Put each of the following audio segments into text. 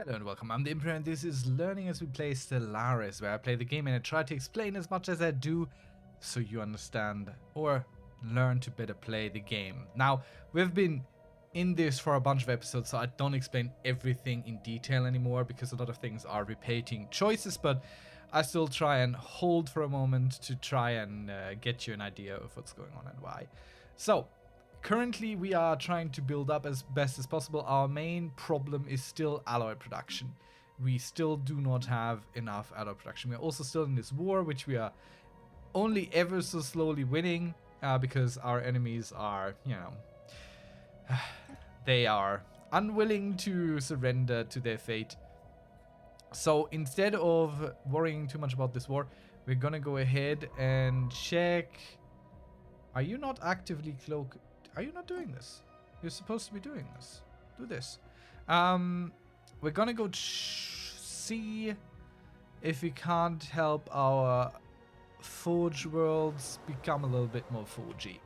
Hello and welcome, I'm the Imperor and this is Learning as we play Stellaris, where I play the game and I try to explain as much as I do so you understand or learn to better play the game. Now, we've been in this for a bunch of episodes, so I don't explain everything in detail anymore because a lot of things are repeating choices, but I still try and hold for a moment to try and get you an idea of what's going on and why. So, currently, we are trying to build up as best as possible. Our main problem is still alloy production. We still do not have enough alloy production. We are also still in this war, which we are only ever so slowly winning because our enemies are, they are unwilling to surrender to their fate. So instead of worrying too much about this war, we're gonna go ahead and check. Are you not actively cloak? Are you not doing this? You're supposed to be doing this. Do this. We're gonna go see if we can't help our forge worlds become a little bit more forgy.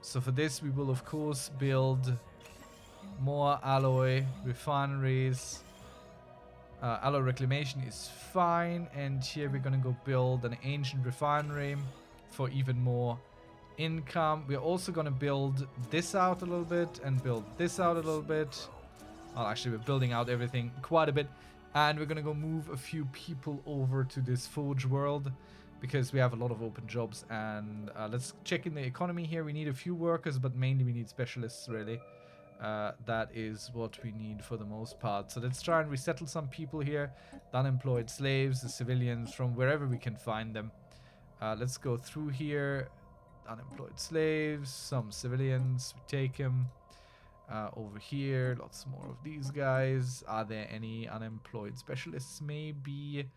So for this, we will of course build more alloy refineries. Alloy reclamation is fine, and here we're gonna go build an ancient refinery for even more income. We're also gonna build this out a little bit and build this out a little bit. Well, actually, we're building out everything quite a bit, and we're gonna go move a few people over to this forge world because we have a lot of open jobs. And let's check in the economy here. We need a few workers, but mainly we need specialists, really. That is what we need for the most part. So let's try and resettle some people here. The unemployed slaves, the civilians, from wherever we can find them. Let's go through here. Unemployed slaves, some civilians, we take them. Over here, lots more of these guys. Are there any unemployed specialists? Maybe.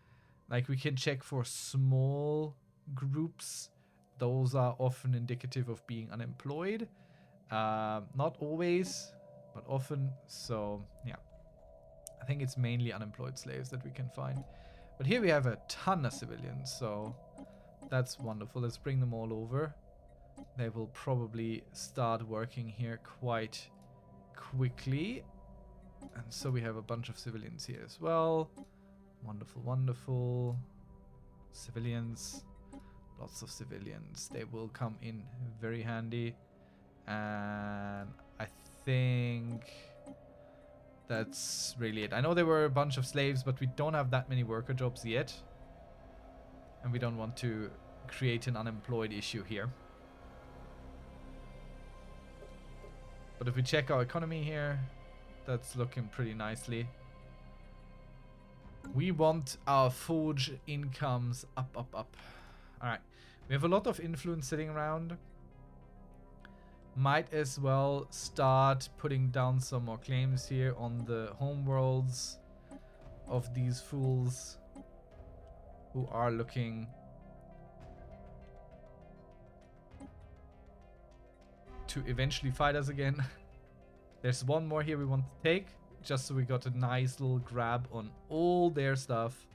Like, we can check for small groups. Those are often indicative of being unemployed. Not always, but often. So, yeah. I think it's mainly unemployed slaves that we can find. But here we have a ton of civilians, so that's wonderful. Let's bring them all over. They will probably start working here quite quickly. And so we have a bunch of civilians here as well. Wonderful, wonderful. Civilians. Lots of civilians. They will come in very handy. And I think that's really it. I know there were a bunch of slaves, but we don't have that many worker jobs yet. And we don't want to create an unemployed issue here. But if we check our economy here, that's looking pretty nicely. We want our forge incomes up, up, up. Alright. We have a lot of influence sitting around. Might as well start putting down some more claims here on the homeworlds of these fools who are looking to eventually fight us again. There's one more here we want to take, just so we got a nice little grab on all their stuff,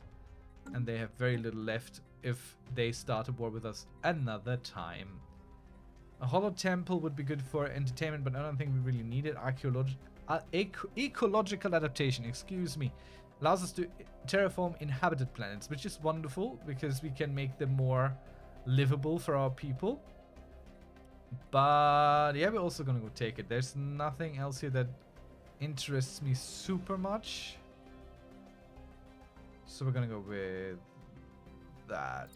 and they have very little left if they start a war with us another time. A hollow temple would be good for entertainment, but I don't think we really need it. Ecological adaptation, excuse me, allows us to terraform inhabited planets, which is wonderful because we can make them more livable for our people. But yeah, we're also gonna go take it. There's nothing else here that interests me super much, so we're gonna go with that.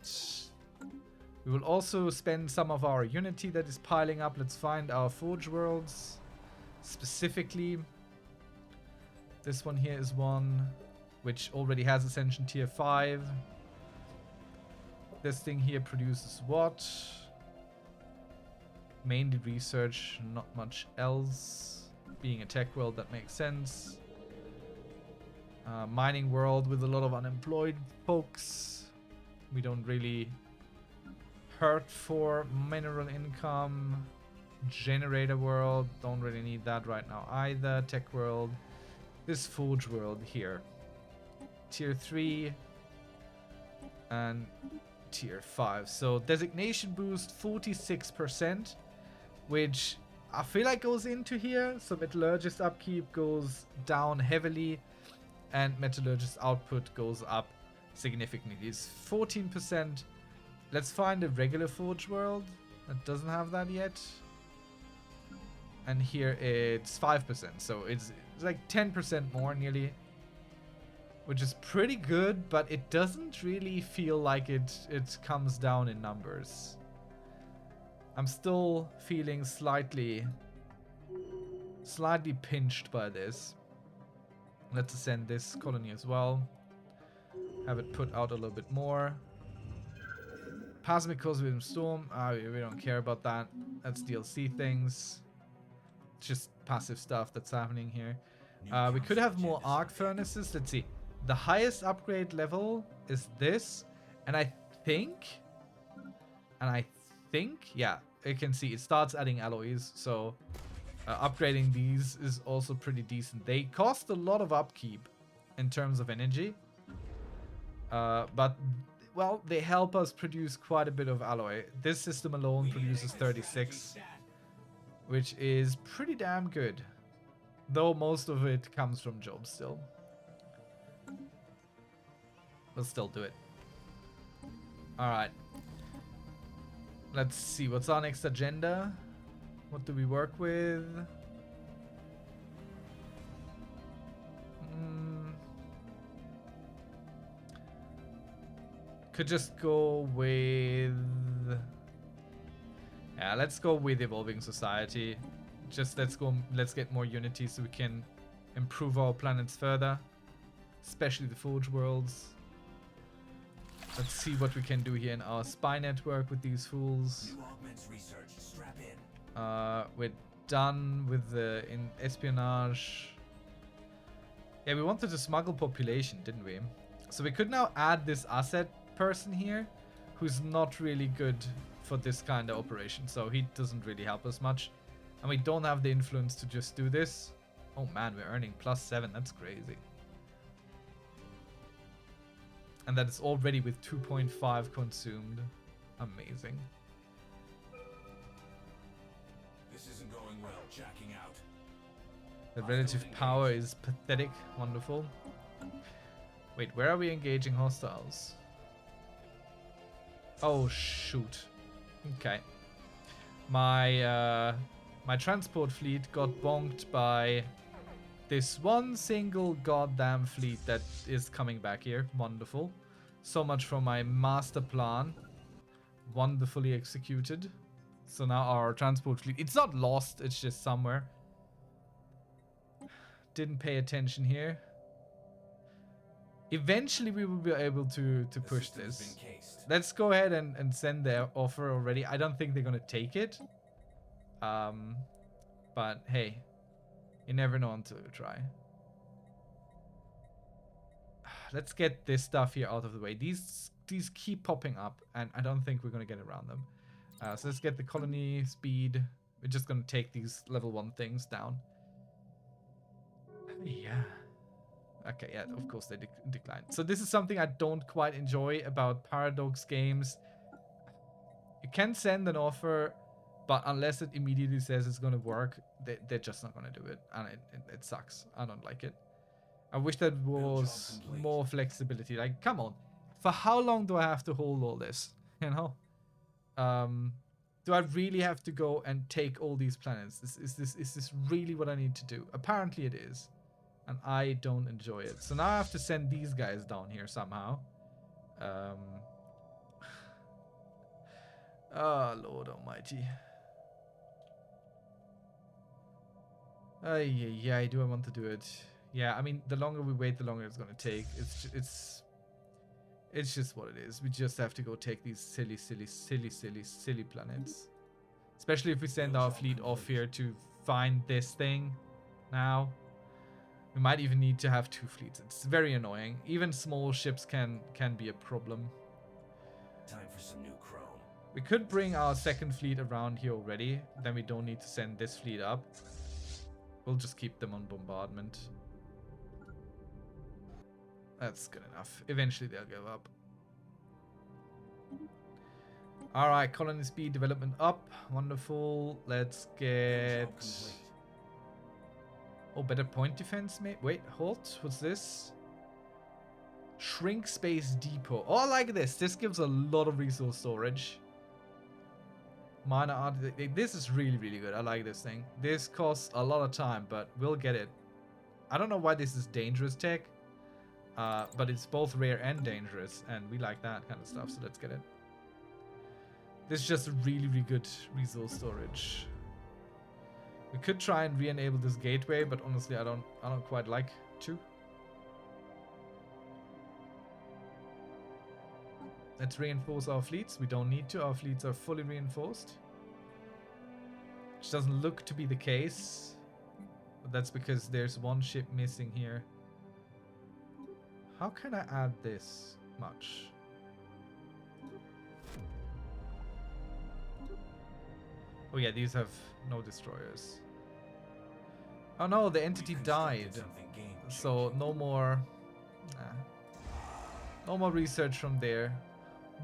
We will also spend some of our unity that is piling up. Let's find our forge worlds specifically. This one here is one which already has Ascension tier 5. This thing here produces what? Mainly research, not much else. Being a tech world, that makes sense. Mining world with a lot of unemployed folks. We don't really hurt for mineral income. Generator world, don't really need that right now either. Tech world. This forge world here. Tier 3 and tier 5. So designation boost 46%. Which I feel like goes into here. So metallurgist upkeep goes down heavily, and metallurgist output goes up significantly. It's 14%. Let's find a regular forge world that doesn't have that yet. And here it's 5%, so it's like 10% more nearly, which is pretty good, but it doesn't really feel like it comes down in numbers. I'm still feeling slightly pinched by this. Let's ascend this colony as well. Have it put out a little bit more. Cosmic Cosmic Storm. We don't care about that. That's DLC things. Just passive stuff that's happening here. We could have more arc furnaces. Let's see. The highest upgrade level is this, and I think, yeah, you can see it starts adding alloys. So upgrading these is also pretty decent. They cost a lot of upkeep in terms of energy, but well, they help us produce quite a bit of alloy. This system alone produces 36. Which is pretty damn good. Though most of it comes from jobs still. We'll still do it. Alright. Let's see, what's our next agenda? What do we work with? Could just go with... Yeah, let's go with Evolving Society. Just let's get more unity so we can improve our planets further. Especially the Forge Worlds. Let's see what we can do here in our spy network with these fools. We're done with the espionage. Yeah, we wanted to smuggle population, didn't we? So we could now add this asset person here, who's not really good for this kind of operation, so he doesn't really help us much. And we don't have the influence to just do this. Oh man, we're earning +7, that's crazy. And that is already with 2.5 consumed. Amazing. This isn't going well, jacking out. The relative power is pathetic. Wonderful. Wait, where are we engaging hostiles? Oh shoot. Okay. My my transport fleet got bonked by this one single goddamn fleet that is coming back here. Wonderful. So much for my master plan. Wonderfully executed. So now our transport fleet, it's not lost, it's just somewhere. Didn't pay attention here. Eventually we will be able to push this. Let's go ahead and send their offer already. I don't think they're gonna take it. But hey, you never know until you try. Let's get this stuff here out of the way. These keep popping up, and I don't think we're gonna get around them. So let's get the colony speed. We're just gonna take these level 1 things down. Yeah. Okay, yeah, of course they decline. So this is something I don't quite enjoy about Paradox games. You can send an offer, but unless it immediately says it's gonna work, they're just not gonna do it. And it sucks. I don't like it. I wish there was more flexibility. Like, come on. For how long do I have to hold all this? You know? Do I really have to go and take all these planets? Is this really what I need to do? Apparently it is. And I don't enjoy it. So now I have to send these guys down here somehow. Oh, Lord Almighty. Yeah, do I want to do it? Yeah, I mean, the longer we wait, the longer it's gonna take. It's just what it is. We just have to go take these silly planets. Especially if we send our fleet off here to find this thing now. We might even need to have 2 fleets. It's very annoying. Even small ships can be a problem. Time for some new chrome. We could bring our 2nd fleet around here already. Then we don't need to send this fleet up. We'll just keep them on bombardment. That's good enough. Eventually they'll go up. Alright, colony speed development up. Wonderful. Let's get... Oh, better point defense, mate. Wait, halt. What's this? Shrink space depot. Oh, I like this. This gives a lot of resource storage. Minor art. This is really, really good. I like this thing. This costs a lot of time, but we'll get it. I don't know why this is dangerous tech. But it's both rare and dangerous. And we like that kind of stuff, so let's get it. This is just really, really good resource storage. We could try and re-enable this gateway, but honestly, I don't quite like to. Let's reinforce our fleets. We don't need to. Our fleets are fully reinforced. Which doesn't look to be the case. But that's because there's one ship missing here. How can I add this much? Oh yeah, these have no destroyers. Oh no, the entity died. So no more... no more research from there.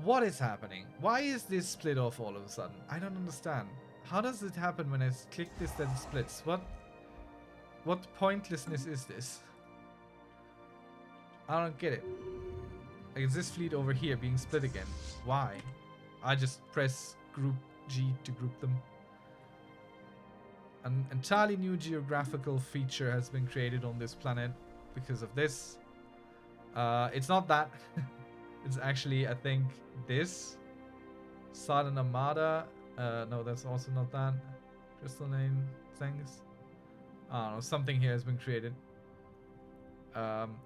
What is happening? Why is this split off all of a sudden? I don't understand. How does it happen when I click this then it splits? What pointlessness is this? I don't get it. Like, is this fleet over here being split again? Why? I just press group G to group them. An entirely new geographical feature has been created on this planet because of this. It's not that. It's actually, I think, this. Silent Armada. No, that's also not that. Crystalline things. I don't know. Something here has been created.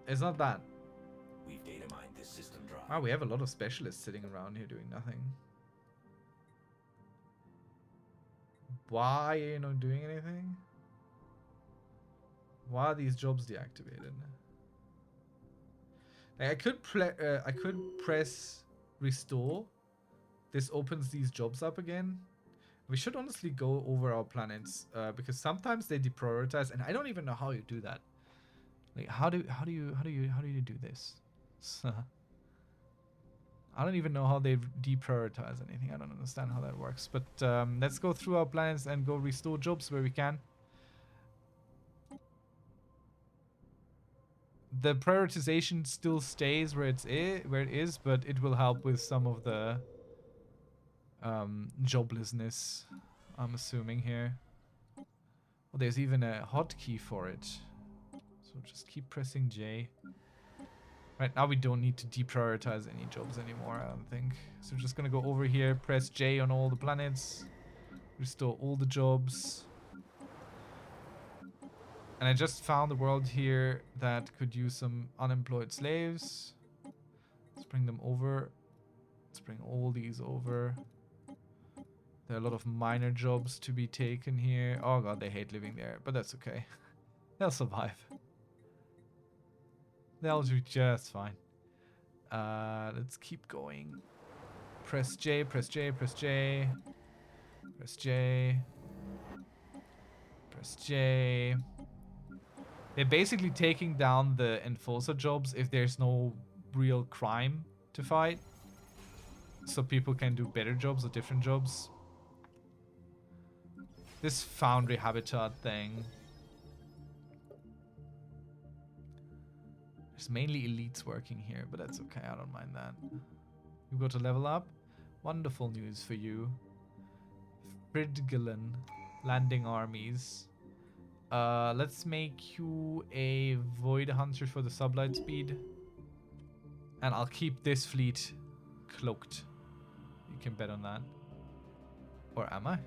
It's not that. We've data mined this system drive. Ah, we have a lot of specialists sitting around here doing nothing. Why are you not doing anything? Why are these jobs deactivated? Like, I could press restore. This opens these jobs up again. We should honestly go over our planets because sometimes they deprioritize, and I don't even know how you do that. Like, how do you do this? I don't even know how they deprioritize anything. I don't understand how that works. But let's go through our planets and go restore jobs where we can. The prioritization still stays where it is, but it will help with some of the joblessness, I'm assuming here. Well, there's even a hotkey for it. So just keep pressing J. Right now we don't need to deprioritize any jobs anymore, I don't think. So we're just gonna go over here, press J on all the planets, restore all the jobs. And I just found a world here that could use some unemployed slaves. Let's bring them over. Let's bring all these over. There are a lot of minor jobs to be taken here. Oh god, they hate living there, but that's okay. They'll survive. They'll do just fine. Let's keep going. Press J, press J, press J. Press J. Press J. They're basically taking down the enforcer jobs if there's no real crime to fight. So people can do better jobs or different jobs. This foundry habitat thing. There's mainly elites working here, but that's okay. I don't mind that. You got to level up. Wonderful news for you. Fridgelen landing armies. Let's make you a void hunter for the sublight speed. And I'll keep this fleet cloaked. You can bet on that. Or am I?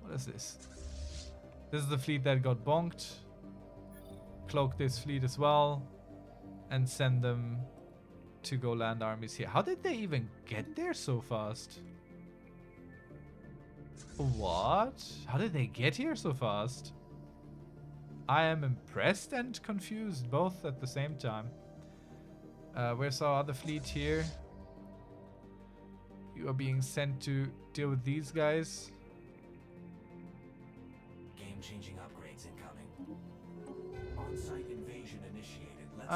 What is this? This is the fleet that got bonked. Cloak this fleet as well. And send them to go land armies here. How did they even get there so fast? What? How did they get here so fast? I am impressed and confused both at the same time. Where's our other fleet here? You are being sent to deal with these guys. Game-changing upgrades incoming. On-site invasion initiated. Let's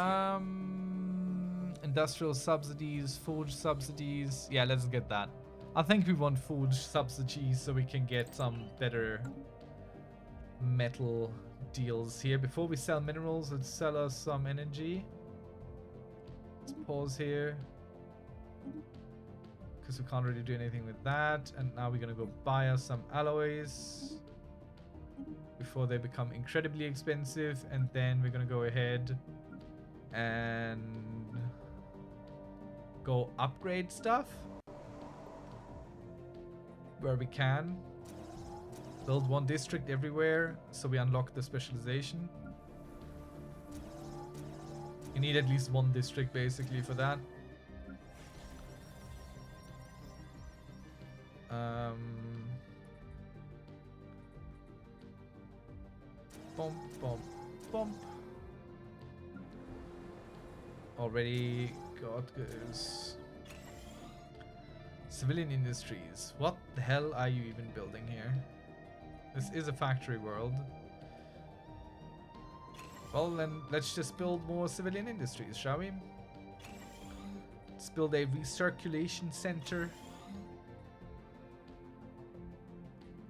Industrial subsidies, forge subsidies. Yeah, let's get that. I think we want food subsidies so we can get some better metal deals here. Before we sell minerals, let's sell us some energy. Let's pause here. Because we can't really do anything with that. And now we're going to go buy us some alloys before they become incredibly expensive. And then we're going to go ahead and go upgrade stuff where we can. Build one district everywhere so we unlock the specialization. You need at least one district basically for that. Bump, bump, bump. Already got goes. Civilian industries. What the hell are you even building here? This is a factory world. Well, then let's just build more civilian industries, shall we? Let's build a recirculation center.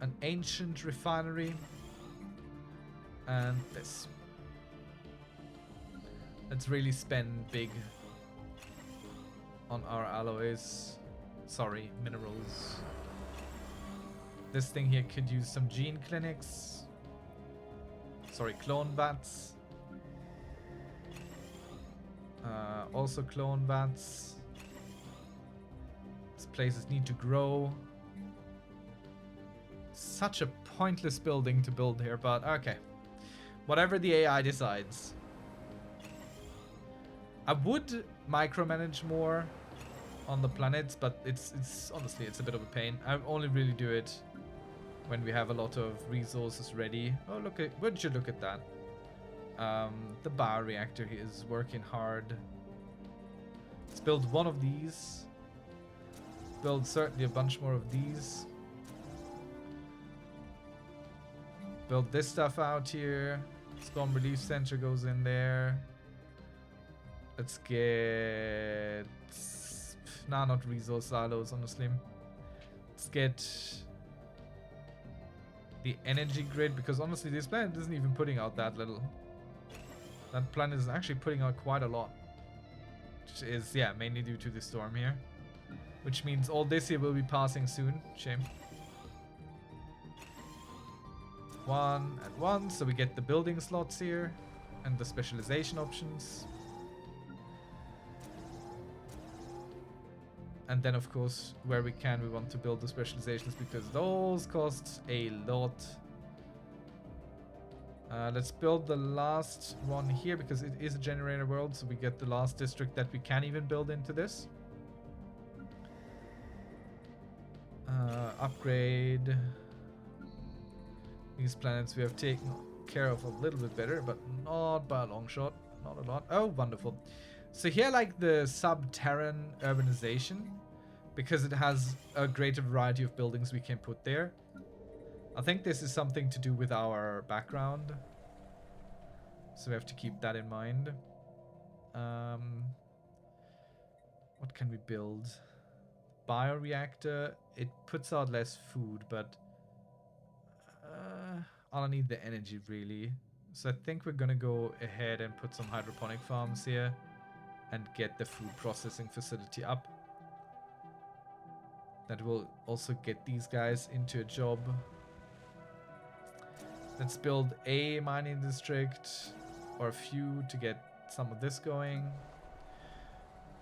An ancient refinery. And this. Let's really spend big on our alloys. Sorry, minerals. This thing here could use some gene clinics. Sorry, clone vats. Also clone vats. These places need to grow. Such a pointless building to build here, but okay. Whatever the AI decides. I would micromanage more on the planets, but it's honestly, it's a bit of a pain. I only really do it when we have a lot of resources ready. Oh, look at, would you look at that? The bioreactor here is working hard. Let's build one of these. Build certainly a bunch more of these. Build this stuff out here. Storm Relief Center goes in there. Let's get... Nah, not resource silos, honestly. Let's get the energy grid, because honestly this planet isn't even putting out that little. That planet is actually putting out quite a lot. Which is, yeah, mainly due to the storm here. Which means all this here will be passing soon. Shame. 1 and 1, so we get the building slots here. And the specialization options. And then, of course, where we can, we want to build the specializations because those cost a lot. Let's build the last one here because it is a generator world, so we get the last district that we can even build into this. Upgrade. These planets we have taken care of a little bit better, but not by a long shot. Not a lot. Oh, wonderful. So here, like the sub-Terran urbanization, because it has a greater variety of buildings we can put there. I think this is something to do with our background. So we have to keep that in mind. What can we build? Bioreactor. It puts out less food, but I don't need the energy really. So I think we're gonna go ahead and put some hydroponic farms here and get the food processing facility up. That will also get these guys into a job. Let's build a mining district or a few to get some of this going.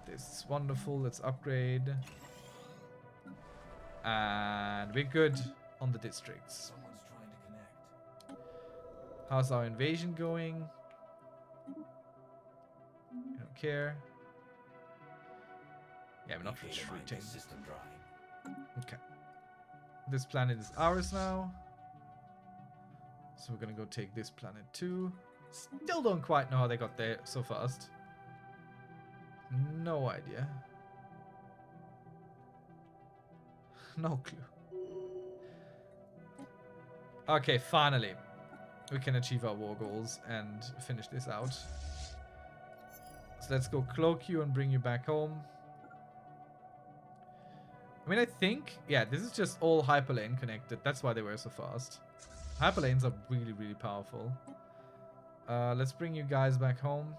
This is wonderful. Let's upgrade. And we're good on the districts. Someone's trying to connect. How's our invasion going? I don't care. Yeah, we're not We've data mined retreating. this system dry. Okay. This planet is ours now. So we're gonna go take this planet too. Still don't quite know how they got there so fast. No idea. No clue. Okay, finally. We can achieve our war goals and finish this out. So let's go cloak you and bring you back home. I mean, I think, yeah, this is just all hyperlane connected. That's why they were so fast. Hyperlanes are really, really powerful. Let's bring you guys back home.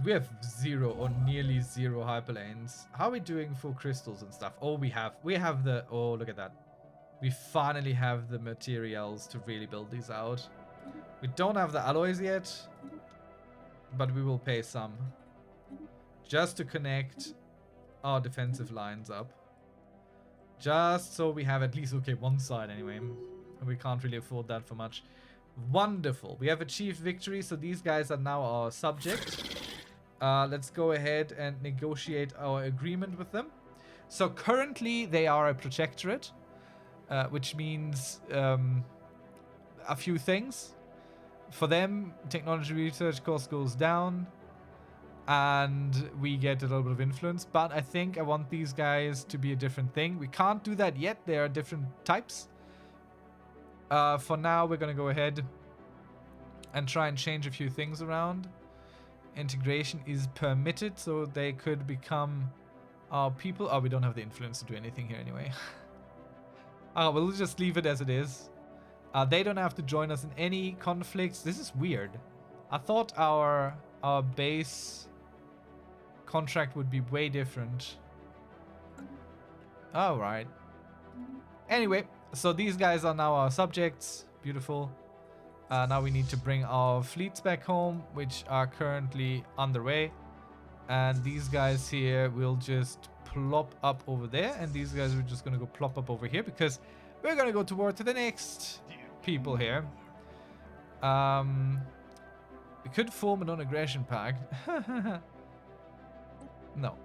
We have 0 or nearly 0 hyperlanes. How are we doing for crystals and stuff? Oh, we have the, oh, look at that. We finally have the materials to really build these out. We don't have the alloys yet, but we will pay some. Just to connect our defensive lines up. Just so we have at least, okay, one side anyway. We can't really afford that for much. Wonderful. We have achieved victory, so these guys are now our subject. Let's go ahead and negotiate our agreement with them. So currently they are a protectorate, which means a few things. For them, technology research cost goes down. And we get a little bit of influence, but I think I want these guys to be a different thing. We can't do that yet. There are different types. For now, we're going to go ahead and try and change a few things around. Integration is permitted, so they could become our people. Oh, we don't have the influence to do anything here anyway. We'll just leave it as it is. They don't have to join us in any conflicts. This is weird. I thought our base contract would be way different. All right. Anyway, so these guys are now our subjects. Beautiful. Now we need to bring our fleets back home, which are currently underway. And these guys here will just plop up over there. And these guys are just going to go plop up over here because we're going to go to war to the next people here. We could form a non-aggression pact. No.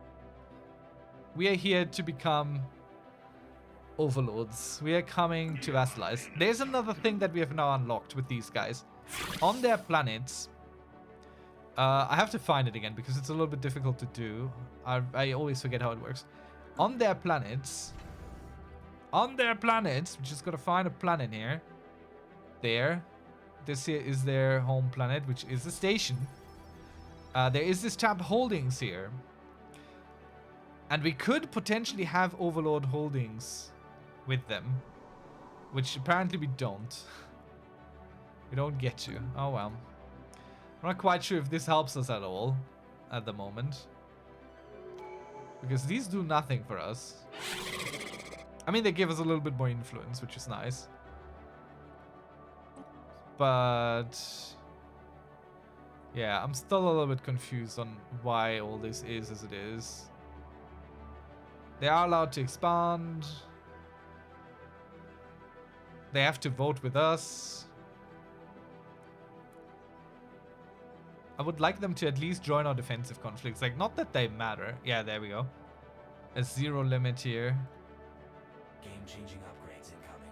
We are here to become overlords. We are coming to vassalize. There's another thing that we have now unlocked with these guys. On their planets, I have to find it again because it's a little bit difficult to do. I always forget how it works. On their planets, we just gotta find a planet here. There. This here is their home planet, which is a station. There is this tab holdings here. And we could potentially have Overlord holdings with them. Which apparently we don't. We don't get to. Oh well. I'm not quite sure if this helps us at all at the moment. Because these do nothing for us. I mean, they give us a little bit more influence, which is nice. But yeah, I'm still a little bit confused on why all this is as it is. They are allowed to expand. They have to vote with us. I would like them to at least join our defensive conflicts. Like, not that they matter. Yeah, there we go. A 0 limit here. Game-changing upgrades incoming.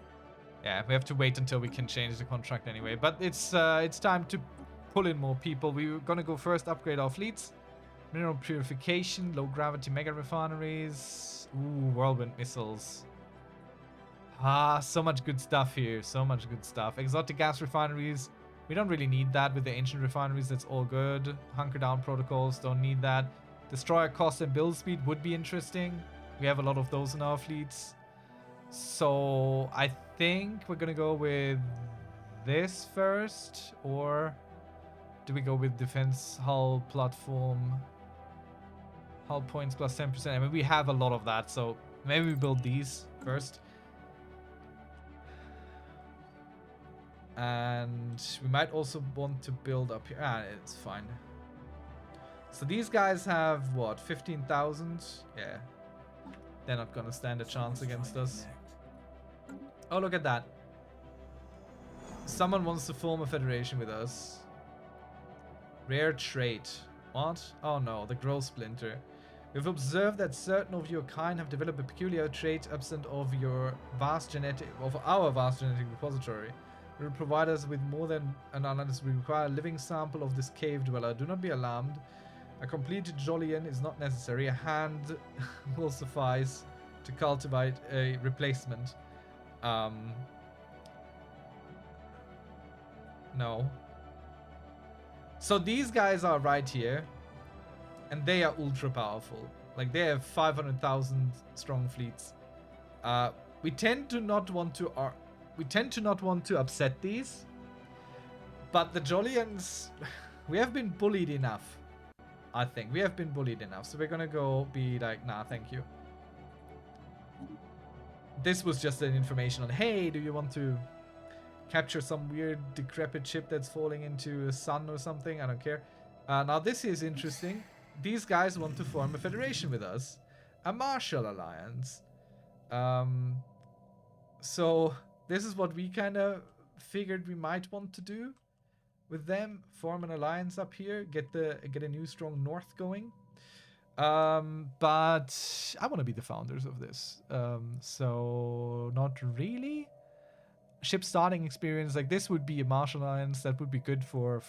Yeah, we have to wait until we can change the contract anyway. But it's time to pull in more people. We're gonna go first upgrade our fleets. Mineral purification, low gravity mega refineries. Ooh, whirlwind missiles. Ah, so much good stuff here. So much good stuff. Exotic gas refineries. We don't really need that with the ancient refineries. That's all good. Hunker down protocols. Don't need that. Destroyer cost and build speed would be interesting. We have a lot of those in our fleets. So I think we're gonna go with this first, or do we go with defense hull platform? Hull points plus 10%. I mean, we have a lot of that, so maybe we build these first. And we might also want to build up here. Ah, it's fine. So these guys have, what, 15,000? Yeah. They're not gonna stand a chance against us. Oh, look at that. Someone wants to form a federation with us. Rare trait. What? Oh no, the growth splinter. We've observed that certain of your kind have developed a peculiar trait absent of our vast genetic repository. It will provide us with more than an analysis. We require a living sample of this cave dweller. Do not be alarmed. A completed Jolien is not necessary. A hand will suffice to cultivate a replacement. No. So these guys are right here. and they are ultra powerful. Like they have 500,000 strong fleets. We tend to not want to upset these, but the Jollians, we have been bullied enough. I think we have been bullied enough, so we're gonna go be like, nah, thank you. This was just an information on, hey, do you want to capture some weird decrepit ship that's falling into a sun or something? I don't care. Now this is interesting. These guys want to form a federation with us, a martial alliance. So this is what we kind of figured we might want to do with them. Form an alliance up here, get a new strong north going. But I want to be the founders of this. So not really. Ship starting experience like this would be a martial alliance that would be good for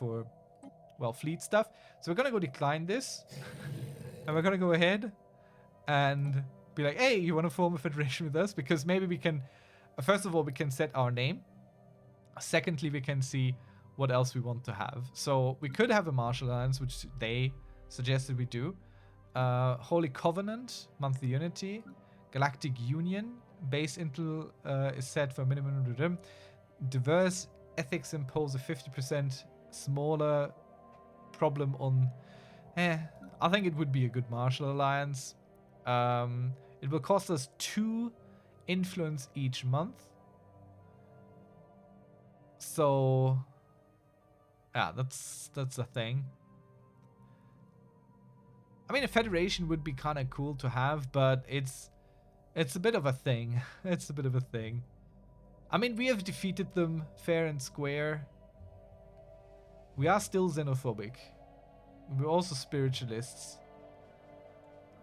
well, fleet stuff. So we're gonna go decline this, and we're gonna go ahead and be like, hey, you want to form a federation with us? Because maybe we can, first of all, we can set our name. Secondly, we can see what else we want to have. So we could have a martial alliance, which they suggested we do. Holy Covenant, monthly unity, Galactic Union, base intel is set for minimum. Diverse ethics impose a 50% smaller problem on. I think it would be a good martial alliance. It will cost us 2 influence each month. So yeah, that's a thing. I mean, a federation would be kind of cool to have, but it's a bit of a thing. It's a bit of a thing. I mean, we have defeated them fair and square. We are still xenophobic. We're also spiritualists.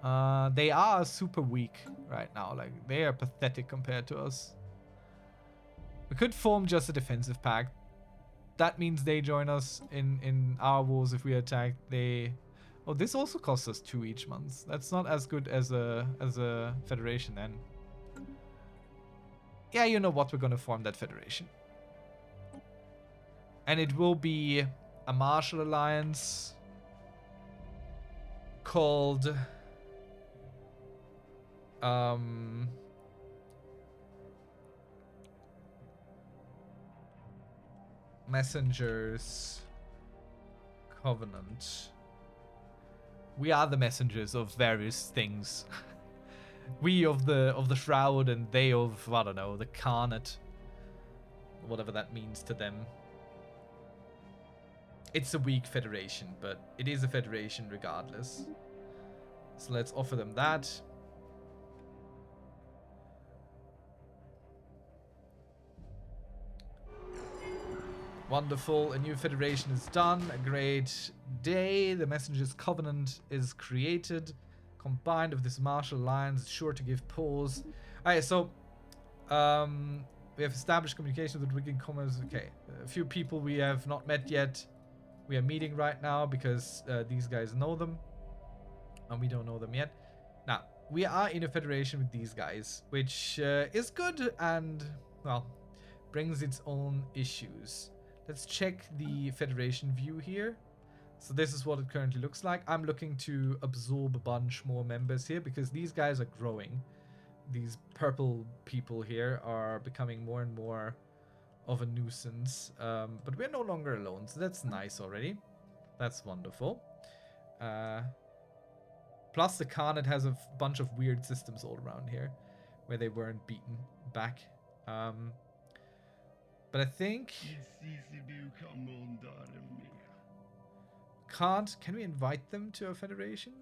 They are super weak right now. Like, they are pathetic compared to us. We could form just a defensive pact. That means they join us in our wars if we attack. Oh, this also costs us 2 each month. That's not as good as a federation then. Yeah, you know what? We're gonna form that federation. And it will be a martial alliance called Messengers Covenant. We are the messengers of various things. We of the Shroud, and they of, I don't know, the Carnate. Whatever that means to them. It's a weak federation, but it is a federation regardless. So let's offer them that. Wonderful, a new federation is done. A great day. The Messengers Covenant is created. Combined with this martial alliance, it's sure to give pause. Alright, so we have established communication with Wigan Commerce. Okay, a few people we have not met yet. We are meeting right now because these guys know them, and we don't know them yet. Now, we are in a federation with these guys, which is good and, well, brings its own issues. Let's check the federation view here. So this is what it currently looks like. I'm looking to absorb a bunch more members here because these guys are growing. These purple people here are becoming more and more of a nuisance. But we're no longer alone, so that's nice already. That's wonderful. Plus the Carnate has a bunch of weird systems all around here where they weren't beaten back. But I think... Can we invite them to a federation?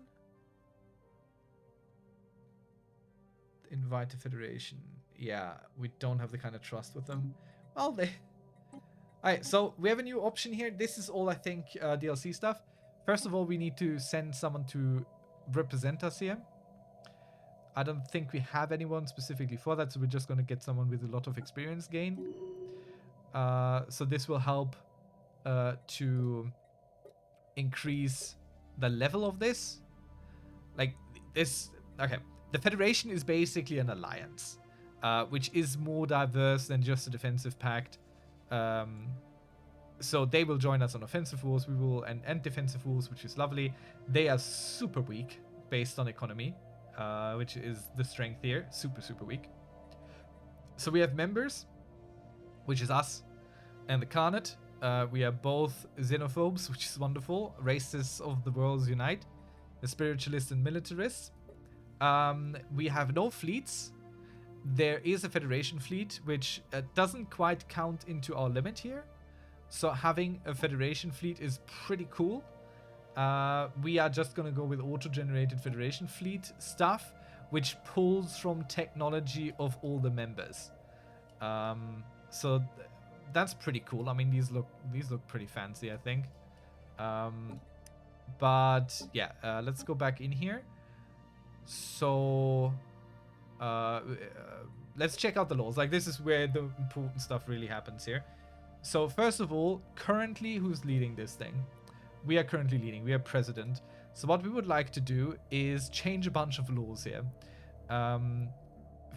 Invite a federation. Yeah, we don't have the kind of trust with them. Well, they... Alright, so we have a new option here. This is all, I think, DLC stuff. First of all, we need to send someone to represent us here. I don't think we have anyone specifically for that, so we're just going to get someone with a lot of experience gain. So this will help to increase the level of this. Like this, okay. The Federation is basically an alliance, which is more diverse than just a defensive pact. So they will join us on offensive wars, we will, and defensive wars, which is lovely. They are super weak based on economy, which is the strength here. Super, super weak. So we have members, which is us and the Carnate. We are both xenophobes, which is wonderful. Races of the worlds unite. The spiritualists and militarists. We have no fleets. There is a Federation fleet, which doesn't quite count into our limit here. So having a Federation fleet is pretty cool. We are just going to go with auto-generated Federation fleet stuff, which pulls from technology of all the members. So that's pretty cool. I mean, these look pretty fancy, I think. But yeah, let's go back in here. So let's check out the laws. Like, this is where the important stuff really happens here. So first of all, currently who's leading this thing? We are currently leading. We are president. So what we would like to do is change a bunch of laws here.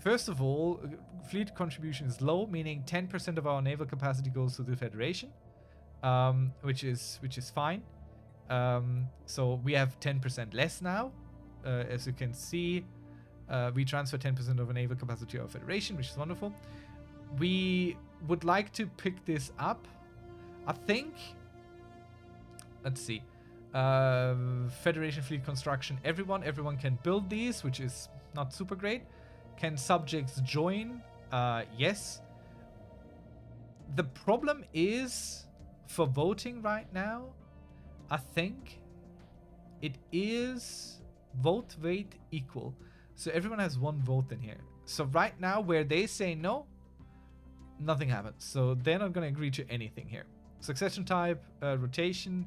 First of all, fleet contribution is low, meaning 10% of our naval capacity goes to the Federation, which is fine. So we have 10% less now. As you can see, we transfer 10% of our naval capacity to our Federation, which is wonderful. We would like to pick this up. I think, let's see, Federation fleet construction, everyone can build these, which is not super great. Can subjects join? Yes. The problem is, for voting right now, I think it is vote weight equal. So everyone has one vote in here. So right now, where they say no, nothing happens. So they're not going to agree to anything here. Succession type, rotation,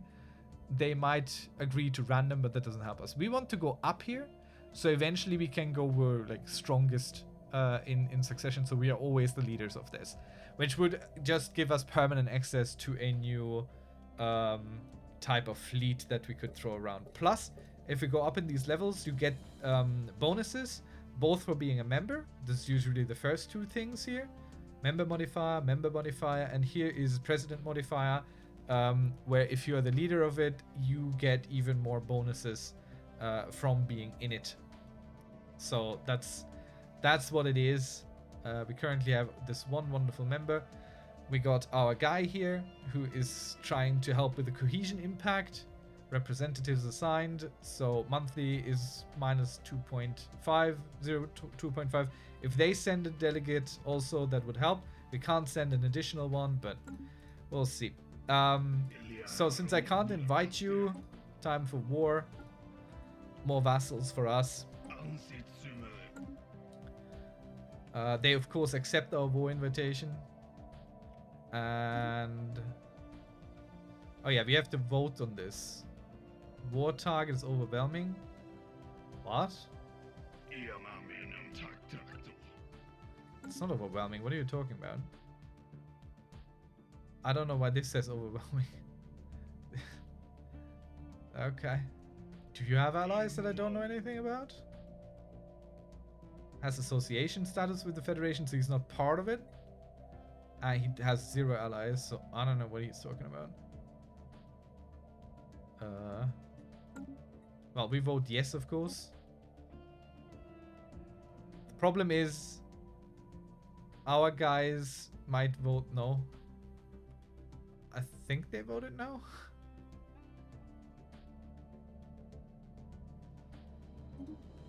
they might agree to random, but that doesn't help us. We want to go up here, so eventually we can go we're like strongest in succession. So we are always the leaders of this, which would just give us permanent access to a new type of fleet that we could throw around. Plus, if we go up in these levels, you get bonuses, both for being a member. This is usually the first two things here. Member modifier, and here is president modifier, where if you are the leader of it, you get even more bonuses from being in it. So that's what it is. We currently have this one wonderful member. We got our guy here who is trying to help with the cohesion impact. Representatives assigned, so monthly is minus 2.5, 2.5. If they send a delegate also, that would help. We can't send an additional one, but we'll see. So since I can't invite you, time for war. More vassals for us. They of course accept our war invitation. And oh yeah, we have to vote on this. War target is overwhelming. What? It's not overwhelming. What are you talking about? I don't know why this says overwhelming. Okay. Do you have allies that I don't know anything about? Has association status with the Federation, so he's not part of it. He has 0 allies, so I don't know what he's talking about. Well, we vote yes, of course. The problem is, our guys might vote no. I think they voted no.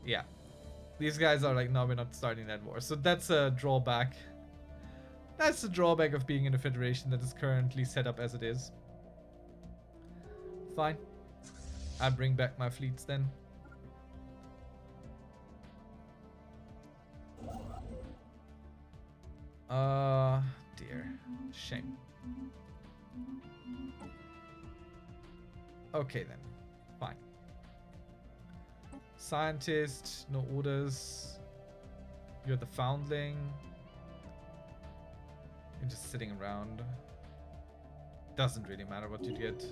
Yeah. These guys are like, no, we're not starting that war. So that's a drawback. That's the drawback of being in a federation that is currently set up as it is. Fine. I bring back my fleets then. Dear. Shame. Okay then. Fine. Scientist, no orders. You're the foundling. You're just sitting around. Doesn't really matter what you get.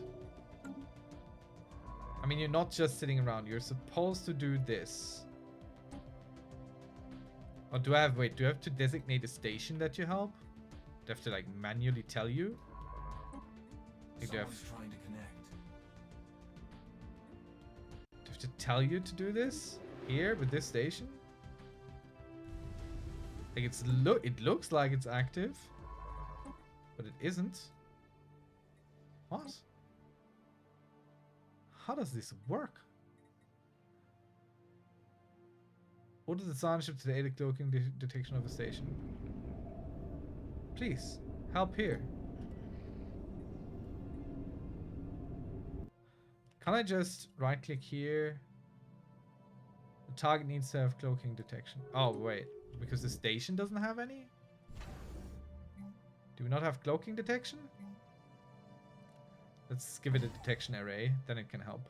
I mean, you're not just sitting around. You're supposed to do this. Or do I have... Wait, do I have to designate a station that you help? Do I have to, like, manually tell you? Like, do I have Someone's trying to connect. to tell you to do this here with this station? Like, it looks like it's active, but it isn't. What? How does this work? Order the sign-ship to the aid cloaking detection of the station. Please, help here. Can I just right-click here? The target needs to have cloaking detection. Oh, wait. Because the station doesn't have any? Do we not have cloaking detection? Let's give it a detection array, then it can help.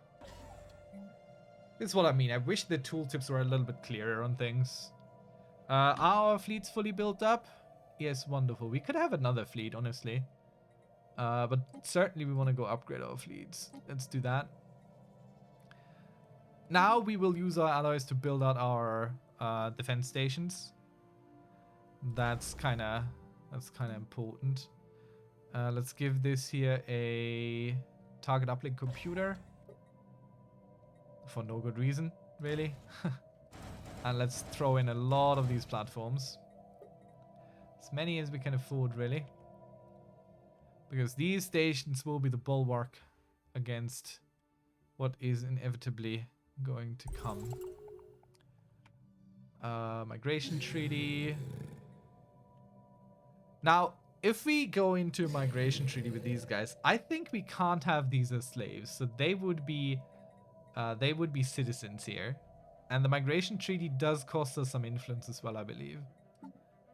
This is what I mean. I wish the tooltips were a little bit clearer on things. Our fleet's fully built up. Yes, wonderful. We could have another fleet, honestly. But certainly we want to go upgrade our fleets. Let's do that. Now we will use our alloys to build out our defense stations. That's kind of important. Let's give this here a target uplink computer. For no good reason, really. And let's throw in a lot of these platforms. As many as we can afford, really. Because these stations will be the bulwark against what is inevitably going to come. Migration treaty. Now, if we go into a migration treaty with these guys, I think we can't have these as slaves. So they would be citizens here. And the migration treaty does cost us some influence as well, I believe.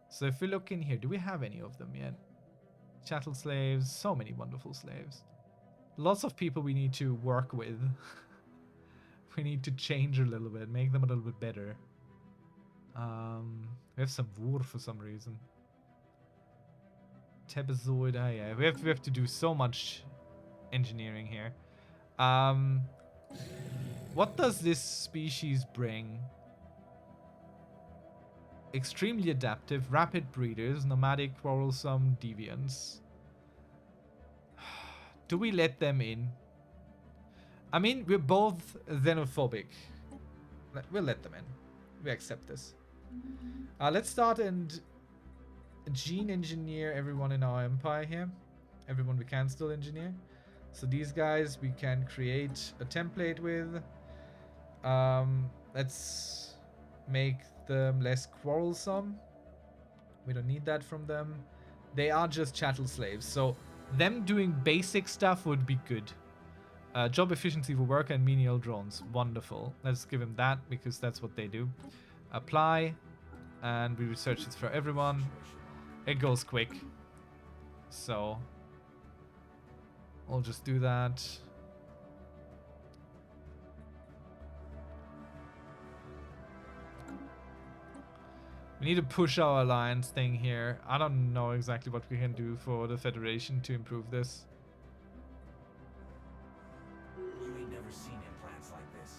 So if we look in here, do we have any of them yet? Chattel slaves, so many wonderful slaves. Lots of people we need to work with. We need to change a little bit, make them a little bit better. We have some wood for some reason. Tebazoid, yeah, we have to do so much engineering here. What does this species bring? Extremely adaptive, rapid breeders, nomadic, quarrelsome, deviants. Do we let them in? I mean, we're both xenophobic. We'll let them in. We accept this. Let's start and gene engineer everyone in our empire here. Everyone we can still engineer. So these guys we can create a template with. Let's make them less quarrelsome. We don't need that from them. They are just chattel slaves, so them doing basic stuff would be good. Job efficiency for worker and menial drones. Wonderful. Let's give him that because that's what they do. Apply. And we research this for everyone. It goes quick. So we'll just do that. We need to push our alliance thing here. I don't know exactly what we can do for the Federation to improve this. You ain't never seen implants like this.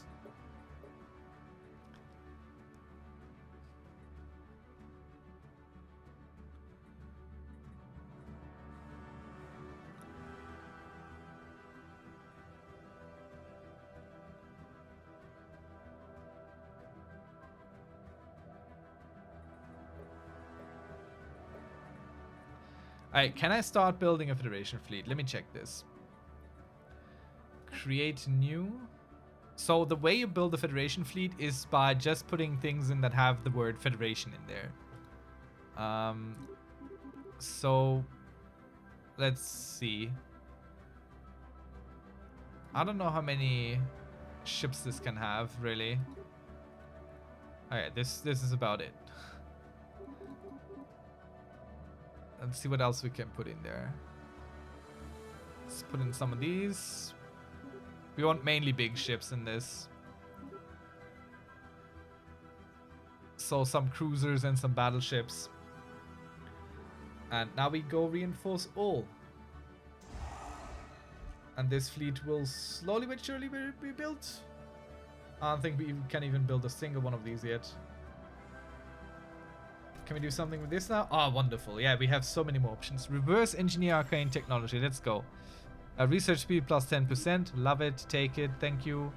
Alright, can I start building a Federation fleet? Let me check this. Create new. So the way you build a Federation fleet is by just putting things in that have the word Federation in there. So let's see. I don't know how many ships this can have, really. Alright, this is about it. Let's see what else we can put in there. Let's put in some of these. We want mainly big ships in this. So some cruisers and some battleships. And now we go reinforce all. And this fleet will slowly but surely be built. I don't think we can even build a single one of these yet. Can we do something with this now? Oh, wonderful. Yeah, we have so many more options. Reverse engineer arcane technology. Let's go. Research speed plus 10%. Love it. Take it. Thank you.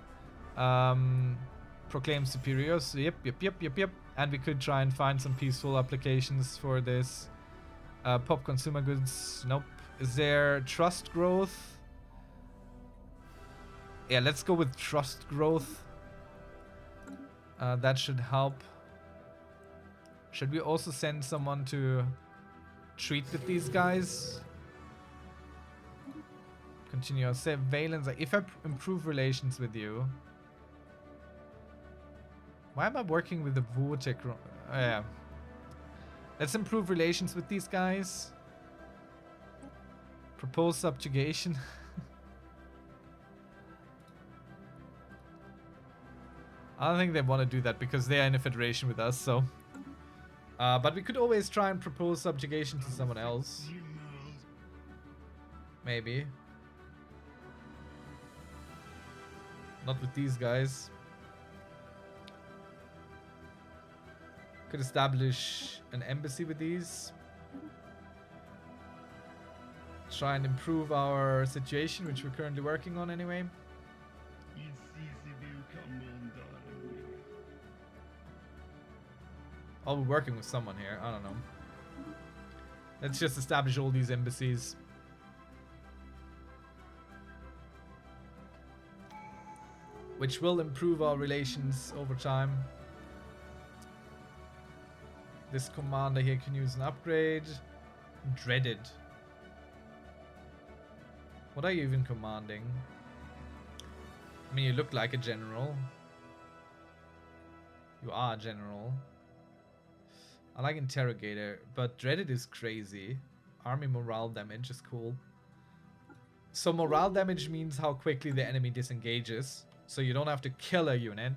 Proclaim superiors. Yep. And we could try and find some peaceful applications for this. Pop consumer goods. Nope. Is there trust growth? Yeah, let's go with trust growth. That should help. Should we also send someone to treat with these guys? Continue. Surveillance. If I improve relations with you. Why am I working with the Vortec? Yeah. Let's improve relations with these guys. Propose subjugation. I don't think they want to do that because they are in a federation with us, so. But we could always try and propose subjugation to someone else. Maybe. Not with these guys. Could establish an embassy with these. Try and improve our situation, which we're currently working on anyway. Oh, we're working with someone here. I don't know. Let's just establish all these embassies. Which will improve our relations over time. This commander here can use an upgrade. Dreaded. What are you even commanding? I mean, you look like a general. You are a general. I like interrogator, but dreaded is crazy. Army morale damage is cool. So morale damage means how quickly the enemy disengages. So you don't have to kill a unit.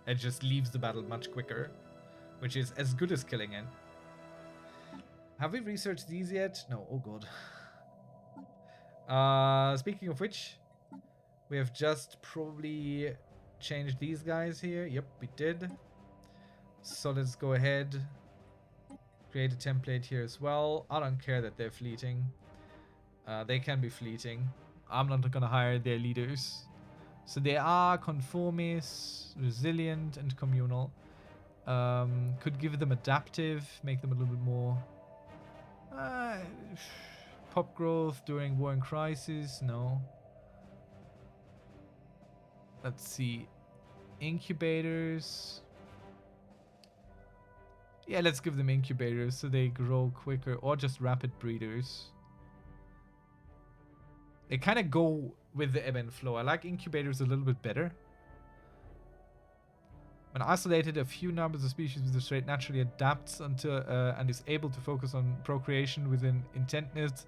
It just leaves the battle much quicker. Which is as good as killing it. Have we researched these yet? No, oh god. Speaking of which, we have just probably changed these guys here. Yep, we did. So let's go ahead. Create a template here as well. I don't care that they're fleeting. They can be fleeting. I'm not gonna hire their leaders. So they are conformist, resilient, and communal. Could give them adaptive, make them a little bit more pop growth during war and crisis. No. Let's see. Incubators. Yeah, let's give them incubators so they grow quicker, or just rapid breeders. They kind of go with the ebb and flow. I like incubators a little bit better. When isolated, a few numbers of species with this trait naturally adapts until and is able to focus on procreation within intentness.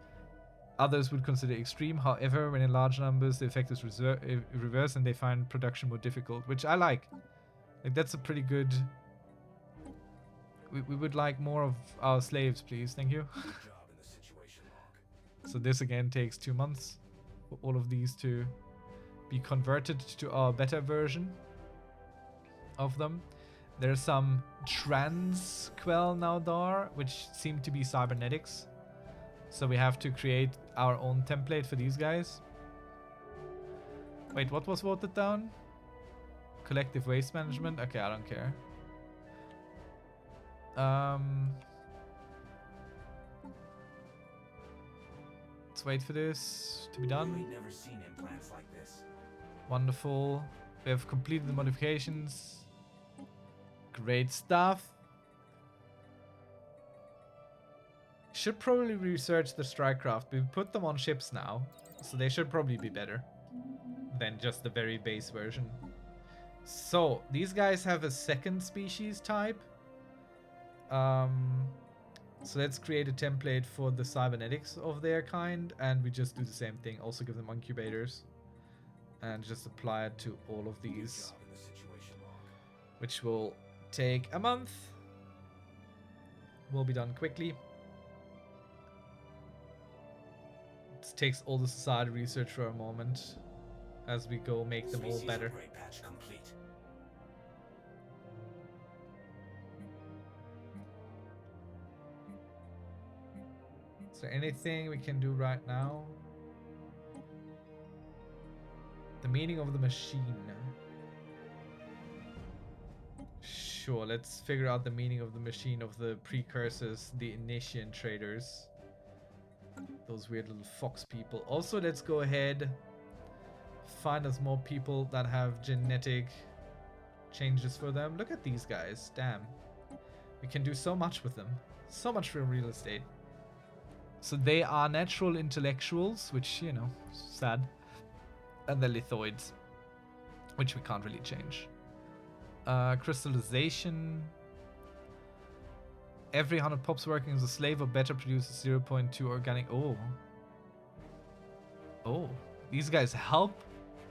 Others would consider extreme. However, when in large numbers, the effect is reversed and they find production more difficult, which I like. Like, that's a pretty good... We would like more of our slaves, please. Thank you. So this again takes 2 months for all of these to be converted to our beta version of them. There's some transquel now there, which seem to be cybernetics. So we have to create our own template for these guys. Wait, what was voted down? Collective waste management? Okay, I don't care. Let's wait for this to be done. Never seen implants like this. Wonderful. We have completed the modifications. Great stuff. Should probably research the strike craft. We put them on ships now, so they should probably be better than just the very base version. So these guys have a second species type. So let's create a template for the cybernetics of their kind, and we just do the same thing. Also give them incubators, and just apply it to all of these, which will take a month. Will be done quickly. It takes all the society research for a moment as we go make them all better. Is there anything we can do right now? The meaning of the machine. Sure, let's figure out the meaning of the machine of the precursors, the Initian traders. Those weird little fox people. Also, let's go ahead, find us more people that have genetic changes for them. Look at these guys. Damn. We can do so much with them. So much for real estate. So they are natural intellectuals, which, you know, sad. And they're lithoids, which we can't really change. Crystallization. Every 100 pops working as a slave or better produces 0.2 organic. Oh. Oh. These guys help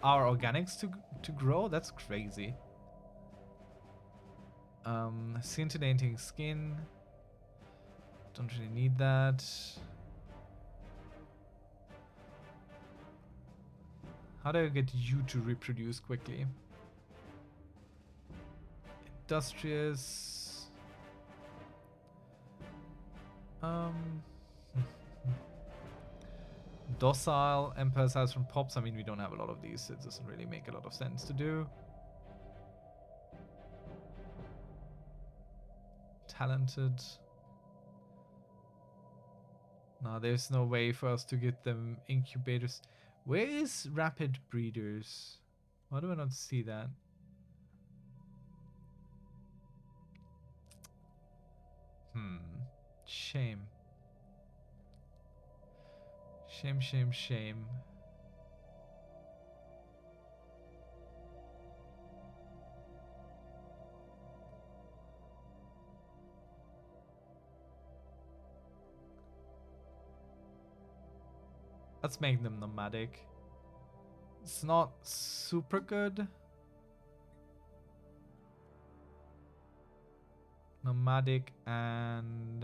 our organics to grow? That's crazy. Scintillating skin. Don't really need that. How do I get you to reproduce quickly? Industrious. Docile. Empire size from pops. I mean, we don't have a lot of these, so it doesn't really make a lot of sense to do. Talented. No, there's no way for us to get them incubators. Where is rapid breeders? Why do I not see that? Shame. Shame, shame, shame. Let's make them nomadic. It's not super good. Nomadic and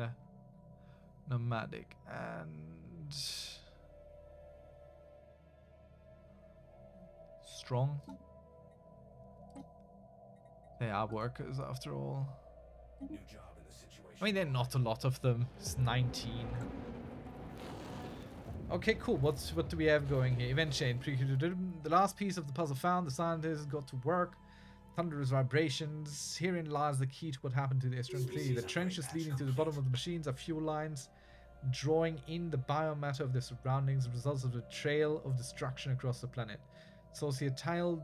strong. They are workers after all. New job in the situation. I mean, there are not a lot of them. It's 19. Okay, cool. What do we have going here? Event chain. The last piece of the puzzle found. The scientists got to work. Thunderous vibrations. Herein lies the key to what happened to the Eastern Plea. The trenches leading to the bottom of the machines are fuel lines, drawing in the biomatter of the surroundings, results of the trail of destruction across the planet. Sectoral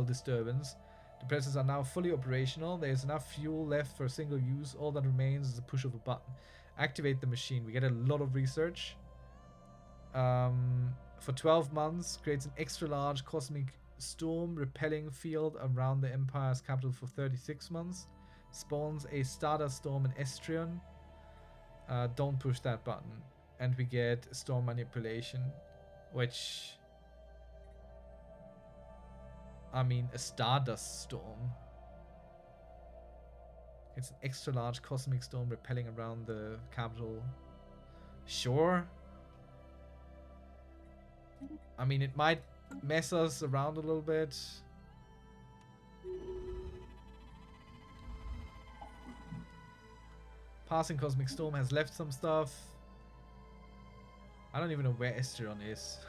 disturbance. The presses are now fully operational. There is enough fuel left for single use. All that remains is the push of a button. Activate the machine. We get a lot of research. For 12 months, creates an extra large cosmic storm repelling field around the Empire's capital for 36 months. Spawns a Stardust storm in Estrion. Don't push that button. And we get storm manipulation, which, I mean, a Stardust storm. It's an extra large cosmic storm repelling around the capital. Sure. I mean, it might mess us around a little bit. Passing cosmic storm has left some stuff. I don't even know where Estrion is.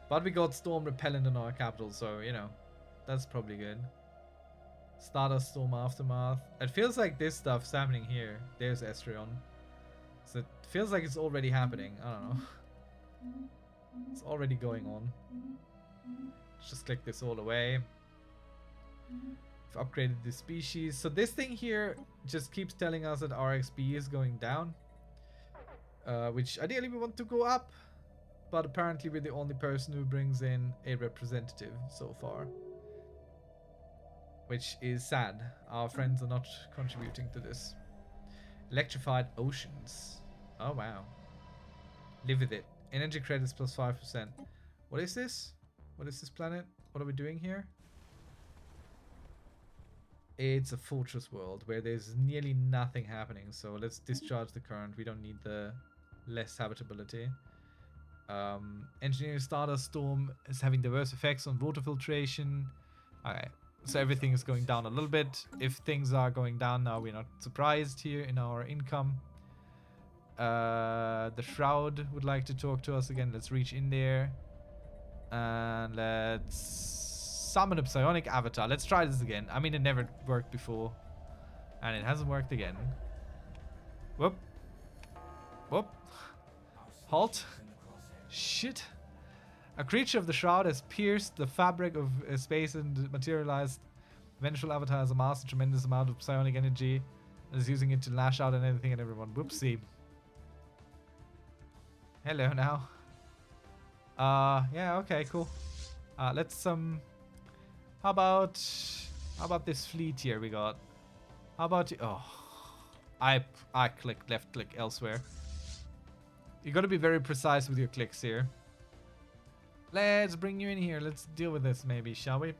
But we got storm repellent in our capital, so, you know, that's probably good. Stardust Storm Aftermath. It feels like this stuff's happening here. There's Estrion. So it feels like it's already happening. I don't know. It's already going on. Let's just click this all away. We've upgraded the species. So this thing here just keeps telling us that our XP is going down. Which ideally we want to go up. But apparently we're the only person who brings in a representative so far. Which is sad. Our friends are not contributing to this. Electrified oceans. Oh wow. Live with it. Energy credits plus 5%. What is this? What is this planet? What are we doing here? It's a fortress world where there's nearly nothing happening. So let's discharge the current. We don't need the less habitability. Engineering Stardust Storm is having diverse effects on water filtration. Okay. So everything is going down a little bit. If things are going down now, we're not surprised here in our income. The Shroud would like to talk to us again. Let's reach in there. And let's summon a psionic avatar. Let's try this again. I mean, it never worked before. And it hasn't worked again. Whoop. Whoop. Halt. Shit. A creature of the Shroud has pierced the fabric of space and materialized. Vengeful avatar has amassed a tremendous amount of psionic energy and is using it to lash out at anything and everyone. Whoopsie. Hello now. Yeah, okay, cool. Let's how about this fleet here we got? How about I clicked left click elsewhere. You got to be very precise with your clicks here. Let's bring you in here. Let's deal with this maybe, shall we?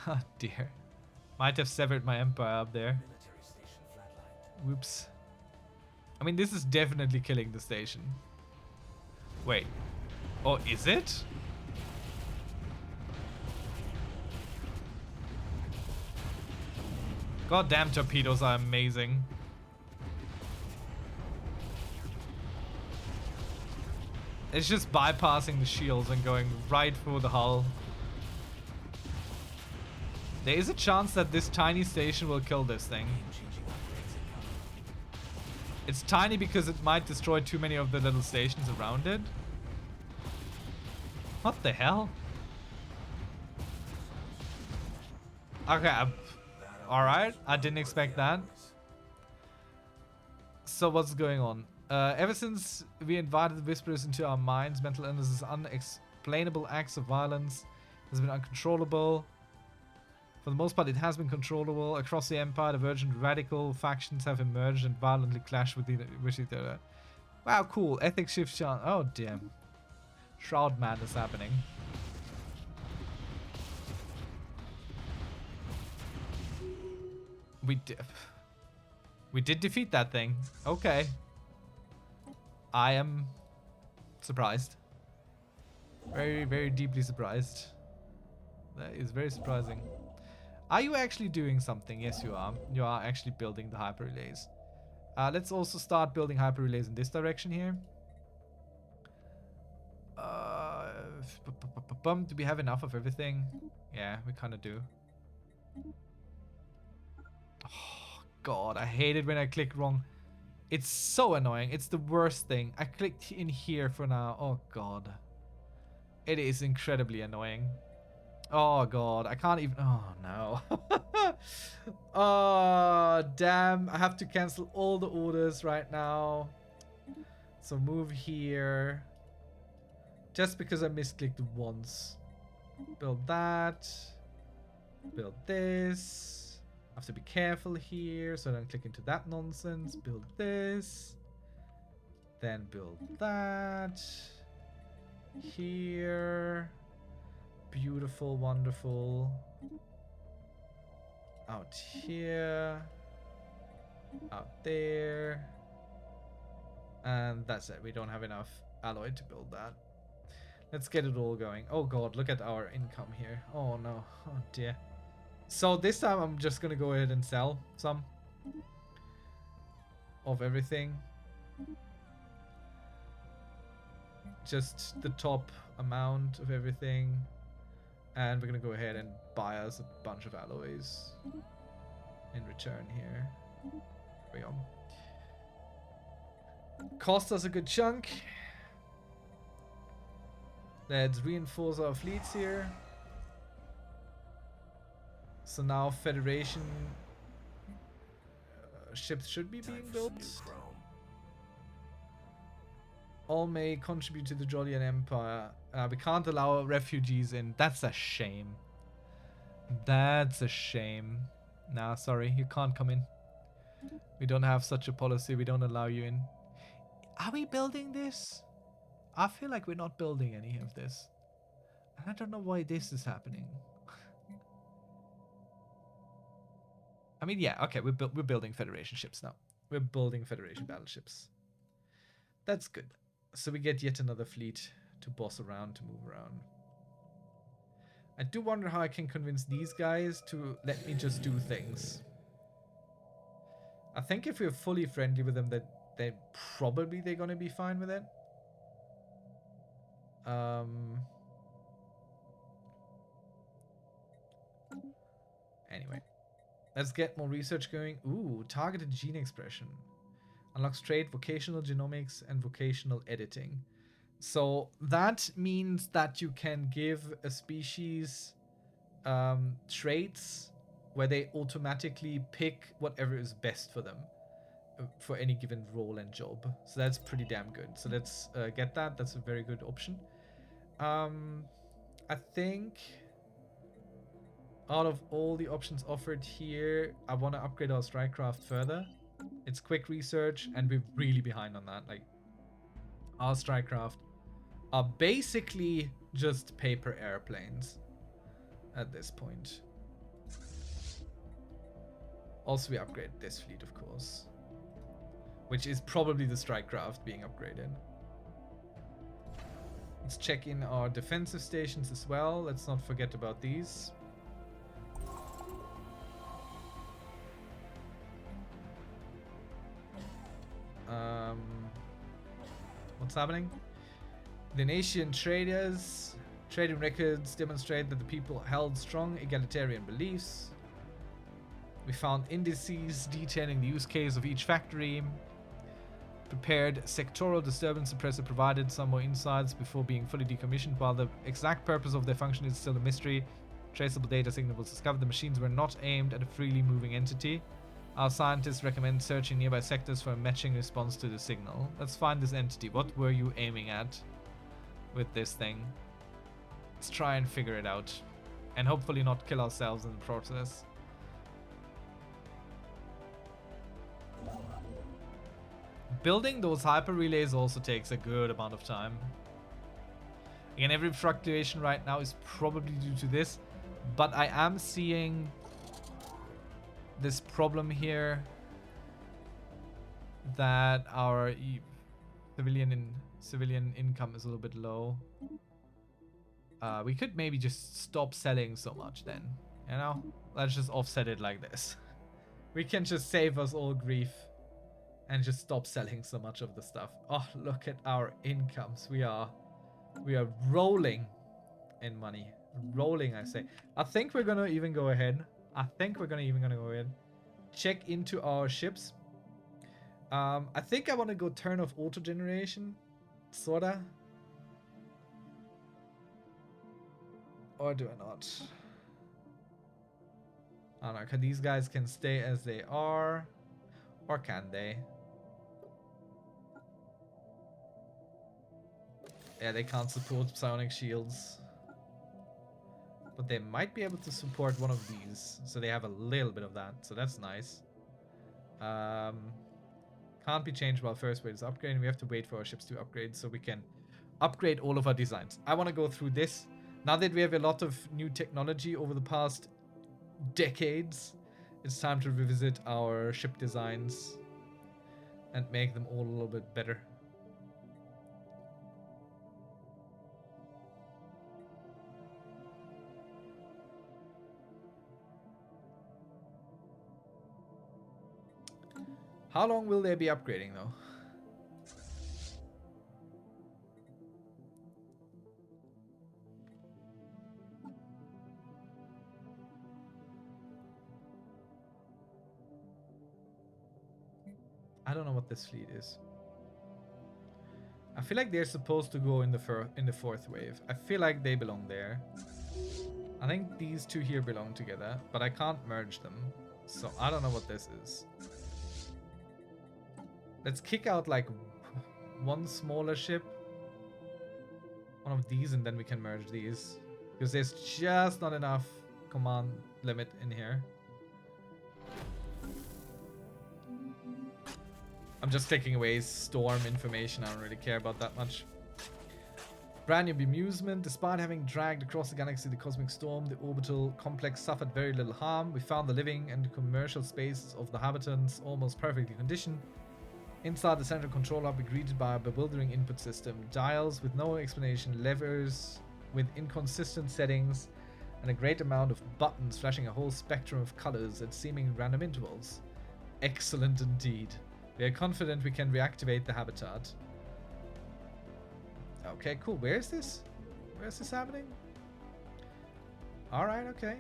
Oh dear. Might have severed my empire up there. Whoops. I mean, this is definitely killing the station. Wait. Oh, is it? Goddamn, torpedoes are amazing. It's just bypassing the shields and going right for the hull. There is a chance that this tiny station will kill this thing. It's tiny because it might destroy too many of the little stations around it. What the hell? Okay, alright. I didn't expect that. So what's going on? Ever since we invited the Whisperers into our minds, mental illnesses, unexplainable acts of violence has been uncontrollable. For the most part, it has been controllable. Across the Empire, divergent radical factions have emerged and violently clashed with each other. Wow, cool. Ethics shift. Oh, damn. Shroud madness happening. We did defeat that thing. Okay. I am surprised. Very, very deeply surprised. That is very surprising. Are you actually doing something? Yes, you are. You are actually building the hyper relays. Let's also start building hyper relays in this direction here. Do we have enough of everything? Yeah, we kind of do. Oh, God, I hate it when I click wrong. It's so annoying. It's the worst thing. I clicked in here for now. Oh, God. It is incredibly annoying. Oh, God. I can't even... Oh, no. Oh, damn. I have to cancel all the orders right now. So move here. Just because I misclicked once. Build that. Build this. I have to be careful here so I don't click into that nonsense. Build this. Then build that. Here. Beautiful, wonderful. Out here. Out there. And that's it. We don't have enough alloy to build that. Let's get it all going. Oh god, look at our income here. Oh no. Oh dear. So this time I'm just gonna go ahead and sell some of everything. Just the top amount of everything. And we're gonna go ahead and buy us a bunch of alloys in return here. There we go. Cost us a good chunk. Let's reinforce our fleets here. So now Federation ships should be being built. All may contribute to the Jolien Empire. We can't allow refugees in. That's a shame. That's a shame. Nah, sorry, you can't come in. We don't have such a policy. We don't allow you in. Are we building this? I feel like we're not building any of this. And I don't know why this is happening. I mean, yeah, okay, we're building Federation ships now. We're building Federation battleships. That's good. So we get yet another fleet to boss around, to move around. I do wonder how I can convince these guys to let me just do things. I think if we're fully friendly with them, that then probably they're gonna be fine with it. Anyway, let's get more research going. Ooh, targeted gene expression. Unlocks trait, vocational genomics, and vocational editing. So that means that you can give a species traits where they automatically pick whatever is best for them for any given role and job. So that's pretty damn good. So let's get that. That's a very good option. I think out of all the options offered here, I want to upgrade our strikecraft further. It's quick research, and we're really behind on that. Like, our strikecraft are basically just paper airplanes at this point. Also, we upgrade this fleet, of course, which is probably the strikecraft being upgraded. Let's check in our defensive stations as well. Let's not forget about these. What's happening? The nation traders trading records demonstrate that the people held strong egalitarian beliefs. We found indices detailing the use case of each factory. Prepared sectoral disturbance suppressor provided some more insights before being fully decommissioned. While the exact purpose of their function is still a mystery, traceable data signal was discovered. The machines were not aimed at a freely moving entity. Our scientists recommend searching nearby sectors for a matching response to the signal. Let's find this entity. What were you aiming at with this thing? Let's try and figure it out. And hopefully not kill ourselves in the process. Building those hyper relays also takes a good amount of time. Again, every fluctuation right now is probably due to this, but I am seeing this problem here that our civilian income is a little bit low. We could maybe just stop selling so much then, you know? Let's just offset it like this. We can just save us all grief and just stop selling so much of the stuff. Oh, look at our incomes. We are rolling in money. Rolling, I say. I think we're gonna even go ahead. Check into our ships. I think I want to go turn off auto generation, sorta. Or do I not? I don't know. Can these guys can stay as they are, or can they? Yeah, they can't support psionic shields. But they might be able to support one of these. So they have a little bit of that. So that's nice. Can't be changed while first wave is upgrading. We have to wait for our ships to upgrade so we can upgrade all of our designs. I want to go through this. Now that we have a lot of new technology over the past decades, it's time to revisit our ship designs and make them all a little bit better. How long will they be upgrading though? I don't know what this fleet is. I feel like they're supposed to go in the fourth wave. I feel like they belong there. I think these two here belong together, but I can't merge them. So I don't know what this is. Let's kick out like one smaller ship. One of these, and then we can merge these. Because there's just not enough command limit in here. I'm just taking away storm information. I don't really care about that much. Brand new bemusement. Despite having dragged across the galaxy the cosmic storm, the orbital complex suffered very little harm. We found the living and commercial spaces of the habitants almost perfectly conditioned. Inside the central control hub, we're greeted by a bewildering input system. Dials with no explanation, levers with inconsistent settings, and a great amount of buttons flashing a whole spectrum of colors at seeming random intervals. Excellent indeed. We are confident we can reactivate the habitat. Okay, cool. Where is this? Where is this happening? Alright, okay.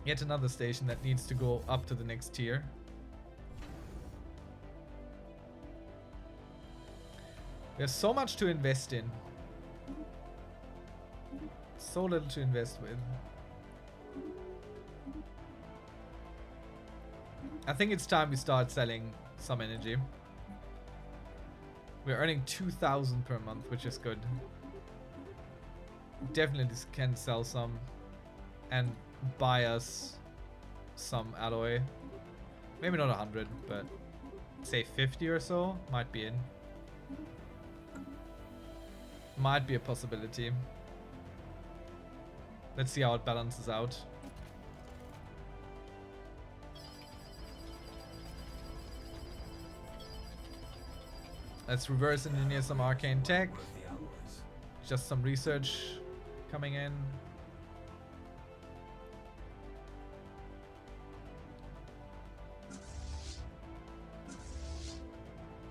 Yet another station that needs to go up to the next tier. There's so much to invest in. So little to invest with. I think it's time we start selling some energy. We're earning 2,000 per month, which is good. Definitely can sell some and buy us some alloy. Maybe not 100, but say 50 or so might be in. Might be a possibility. Let's see how it balances out. Let's reverse engineer some arcane tech. Just some research coming in.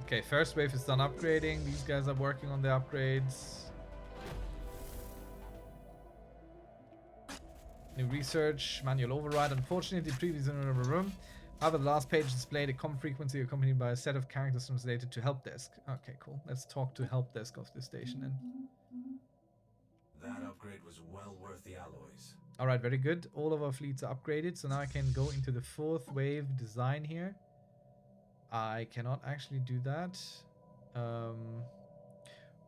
Okay, first wave is done upgrading. These guys are working on the upgrades. New research, manual override. Unfortunately, previously in another room. However, the last page displayed a comm frequency accompanied by a set of characters translated to help desk. Okay, cool. Let's talk to help desk of this station then. That upgrade was well worth the alloys. Alright, very good. All of our fleets are upgraded, so now I can go into the 4th wave design here. I cannot actually do that.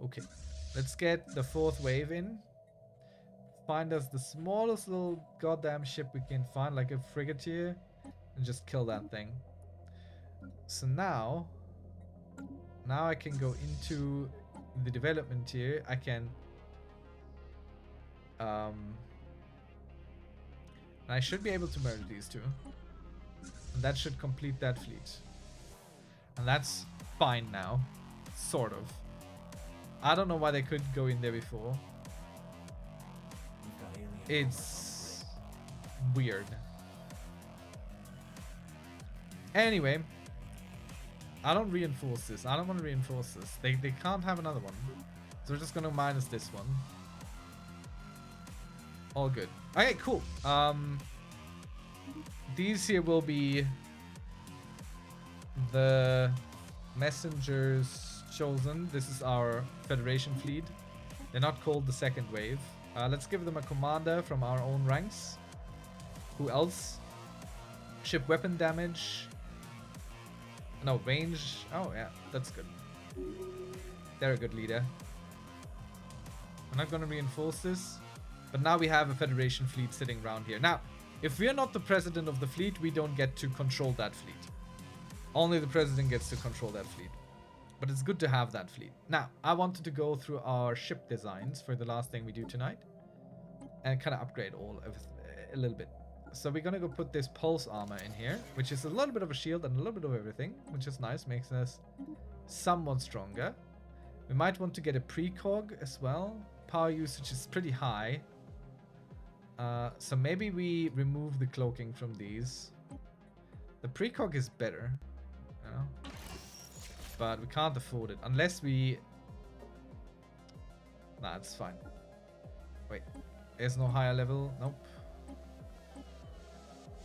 Okay, let's get the 4th wave in. Find us the smallest little goddamn ship we can find, like a frigateer, and just kill that thing. So now I can go into the development here. I can I should be able to merge these two, and that should complete that fleet. And that's fine now, sort of. I don't know why they couldn't go in there before. It's weird. Anyway, I don't reinforce this. I don't want to reinforce this. They can't have another one. So we're just gonna minus this one. All good. Okay, cool. These here will be the messengers chosen. This is our Federation fleet. They're not called the 2nd wave. Let's give them a commander from our own ranks. Who else? Ship weapon damage. No, range. Oh, yeah, that's good. They're a good leader. I'm not going to reinforce this. But now we have a Federation fleet sitting around here. Now, if we're not the president of the fleet, we don't get to control that fleet. Only the president gets to control that fleet. But it's good to have that fleet. Now, I wanted to go through our ship designs for the last thing we do tonight. And kind of upgrade all of a little bit. So we're going to go put this pulse armor in here. Which is a little bit of a shield and a little bit of everything. Which is nice. Makes us somewhat stronger. We might want to get a precog as well. Power usage is pretty high. So maybe we remove the cloaking from these. The precog is better. You know? But we can't afford it unless we... Nah, it's fine. Wait, there's no higher level. Nope.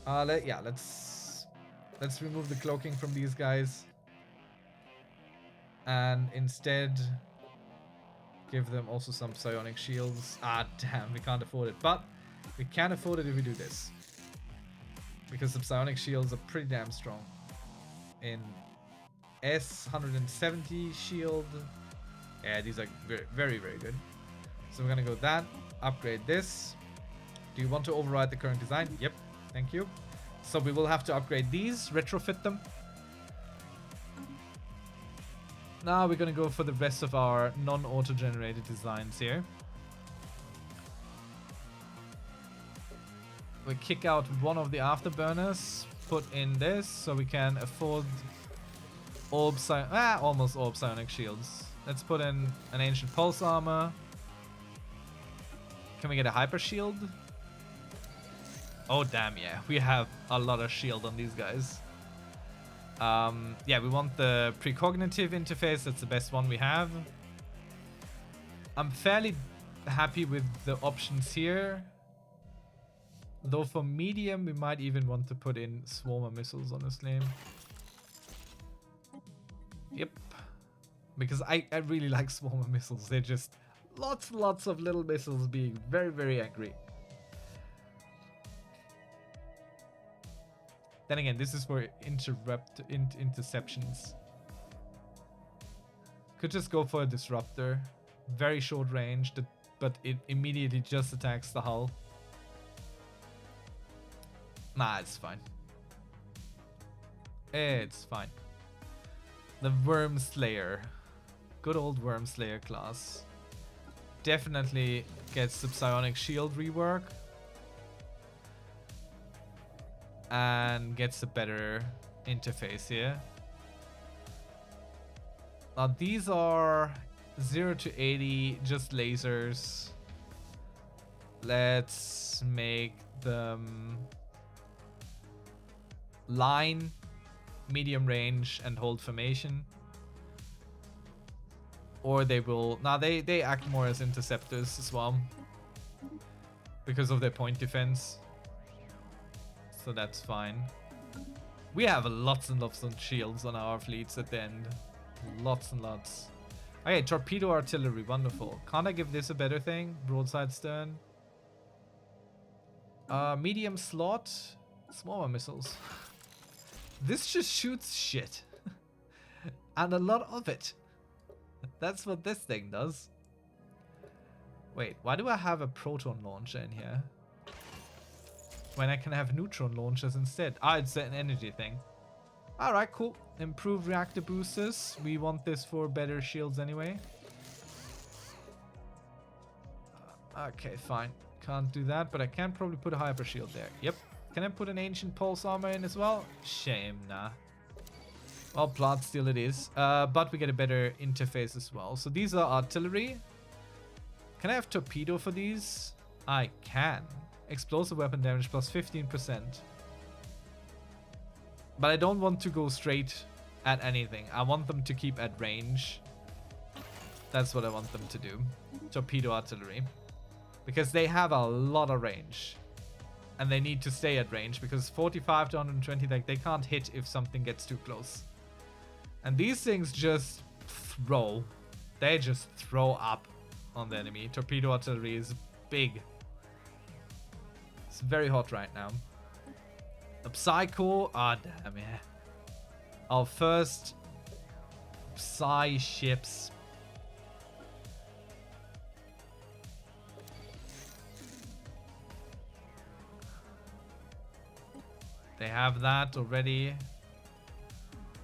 Yeah, let's remove the cloaking from these guys, and instead give them also some psionic shields. Ah, damn, we can't afford it, but we can afford it if we do this, because the psionic shields are pretty damn strong. In S170 shield, yeah, these are very, very good. So we're gonna go that, upgrade this. Do you want to override the current design? Yep, thank you. So we will have to upgrade these, retrofit them. Now we're gonna go for the rest of our non-auto-generated designs here. We kick out one of the afterburners, put in this, so we can afford almost all psionic shields. Let's put in an ancient pulse armor. Can we get a hyper shield? Oh damn, yeah, we have a lot of shield on these guys. Yeah, we want the precognitive interface. That's the best one we have. I'm fairly happy with the options here. Though for medium, we might even want to put in swarmer missiles, honestly. Yep. Because I really like swarmer missiles. They're just lots of little missiles being very angry. Then again, this is for interceptions. Could just go for a disruptor. Very short range, but it immediately just attacks the hull. Nah, it's fine. It's fine. The Worm Slayer. Good old Worm Slayer class. Definitely gets the psionic shield rework. And gets a better interface here. Now these are 0 to 80, just lasers. Let's make them line, medium range, and hold formation. Or they will... Now they act more as interceptors as well. Because of their point defense. So that's fine. We have lots and lots of shields on our fleets at the end. Lots and lots. Okay, torpedo artillery, wonderful. Can't I give this a better thing? Broadside stern. Medium slot. Smaller missiles. This just shoots shit. And a lot of it. That's what this thing does. Wait, why do I have a proton launcher in here? When I can have neutron launchers instead. Ah, it's an energy thing. Alright, cool. Improved reactor boosters. We want this for better shields anyway. Okay, fine. Can't do that, but I can probably put a hyper shield there. Yep. Can I put an ancient pulse armor in as well? Shame, nah. Well, plant steel it is. But we get a better interface as well. So these are artillery. Can I have torpedo for these? I can. Explosive weapon damage plus 15%. But I don't want to go straight at anything. I want them to keep at range. That's what I want them to do. Torpedo artillery. Because they have a lot of range. And they need to stay at range. Because 45 to 120, like, they can't hit if something gets too close. And these things just throw. They just throw up on the enemy. Torpedo artillery is big. It's very hot right now. The Psycho. Ah, damn, yeah. Our first Psy ships. They have that already.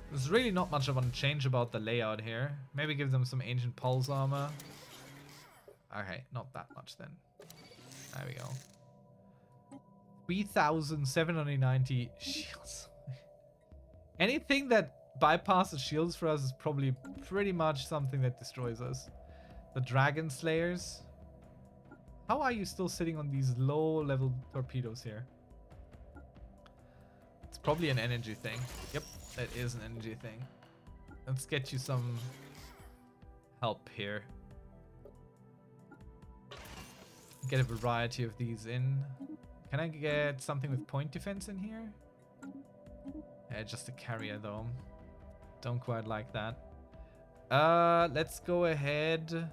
There's really not much I want to change about the layout here. Maybe give them some ancient pulse armor. Okay, not that much then. There we go. 3,790 shields. Anything that bypasses shields for us is probably pretty much something that destroys us. The Dragon Slayers. How are you still sitting on these low level torpedoes here? It's probably an energy thing. Yep, that is an energy thing. Let's get you some help here. Get a variety of these in. Can I get something with point defense in here? Yeah, just a carrier though. Don't quite like that. Let's go ahead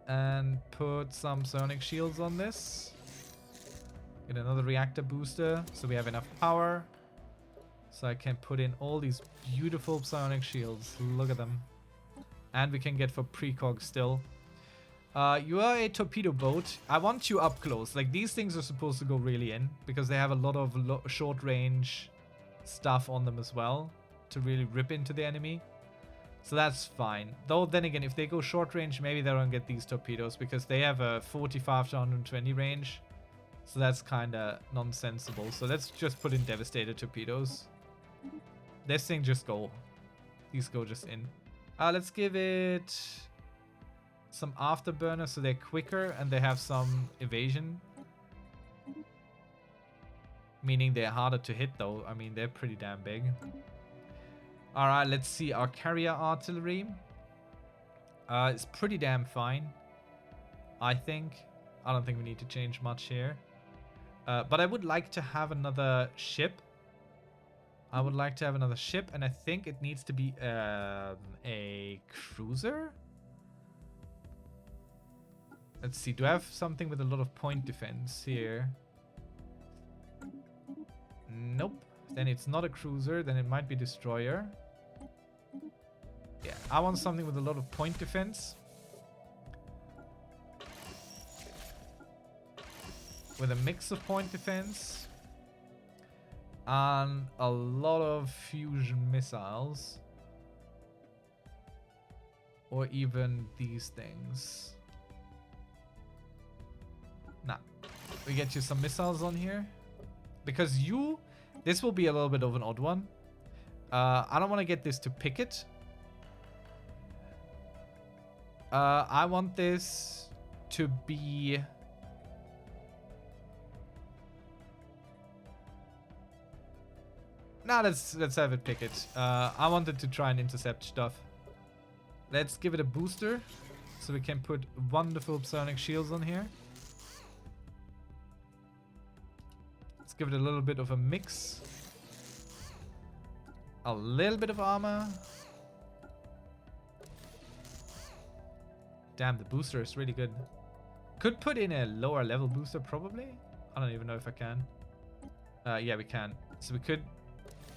and put some sonic shields on this. Get another reactor booster so we have enough power. So I can put in all these beautiful psionic shields. Look at them. And we can get for precog still. You are a torpedo boat. I want you up close. Like, these things are supposed to go really in because they have a lot of short range stuff on them as well to really rip into the enemy. So that's fine. Though then again, if they go short range, maybe they don't get these torpedoes because they have a 45 to 120 range. So that's kind of nonsensible. So let's just put in devastator torpedoes. This thing just go. These go just in. Let's give it some afterburner so they're quicker and they have some evasion. Meaning they're harder to hit though. I mean, they're pretty damn big. Alright, let's see. Our carrier artillery. It's pretty damn fine, I think. I don't think we need to change much here. But I would like to have another ship. I would like to have another ship, and I think it needs to be a cruiser. Let's see. Do I have something with a lot of point defense here? Nope. Then it's not a cruiser. Then it might be destroyer. Yeah, I want something with a lot of point defense. With a mix of point defense. And a lot of fusion missiles. Or even these things. Nah. We get you some missiles on here. Because this will be a little bit of an odd one. I don't want to get this to picket. I want this to be... Nah, let's have it picket. I wanted to try and intercept stuff. Let's give it a booster. So we can put wonderful psionic shields on here. Let's give it a little bit of a mix. A little bit of armor. Damn, the booster is really good. Could put in a lower level booster probably. I don't even know if I can. Yeah, we can. So we could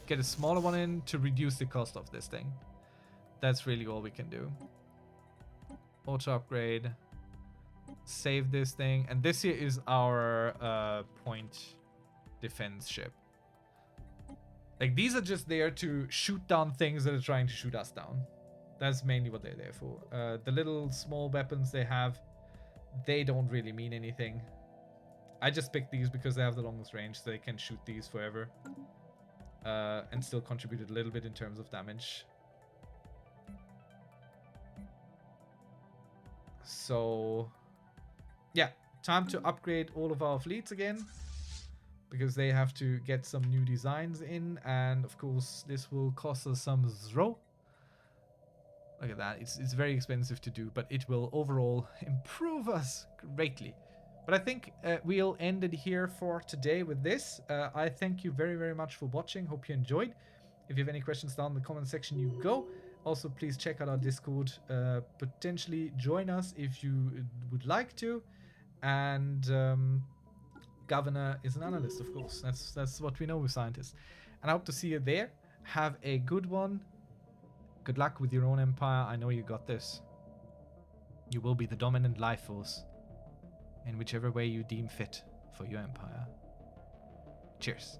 get a smaller one in to reduce the cost of this thing. That's really all we can do. Auto upgrade. Save this thing. And this here is our point defense ship. Like, these are just there to shoot down things that are trying to shoot us down. That's mainly what they're there for. The little small weapons they have, they don't really mean anything. I just picked these because they have the longest range, so they can shoot these forever. And still contribute a little bit in terms of damage. So, yeah, time to upgrade all of our fleets again. Because they have to get some new designs in. And, of course, this will cost us some zro. Look at that. It's very expensive to do, but it will overall improve us greatly. But I think we'll end it here for today with this. I thank you very, very much for watching. Hope you enjoyed. If you have any questions down in the comment section, you go. Also, please check out our Discord. Potentially join us if you would like to. And Governor is an analyst, of course. That's what we know with scientists. And I hope to see you there. Have a good one. Good luck with your own empire. I know you got this. You will be the dominant life force in whichever way you deem fit for your empire. Cheers.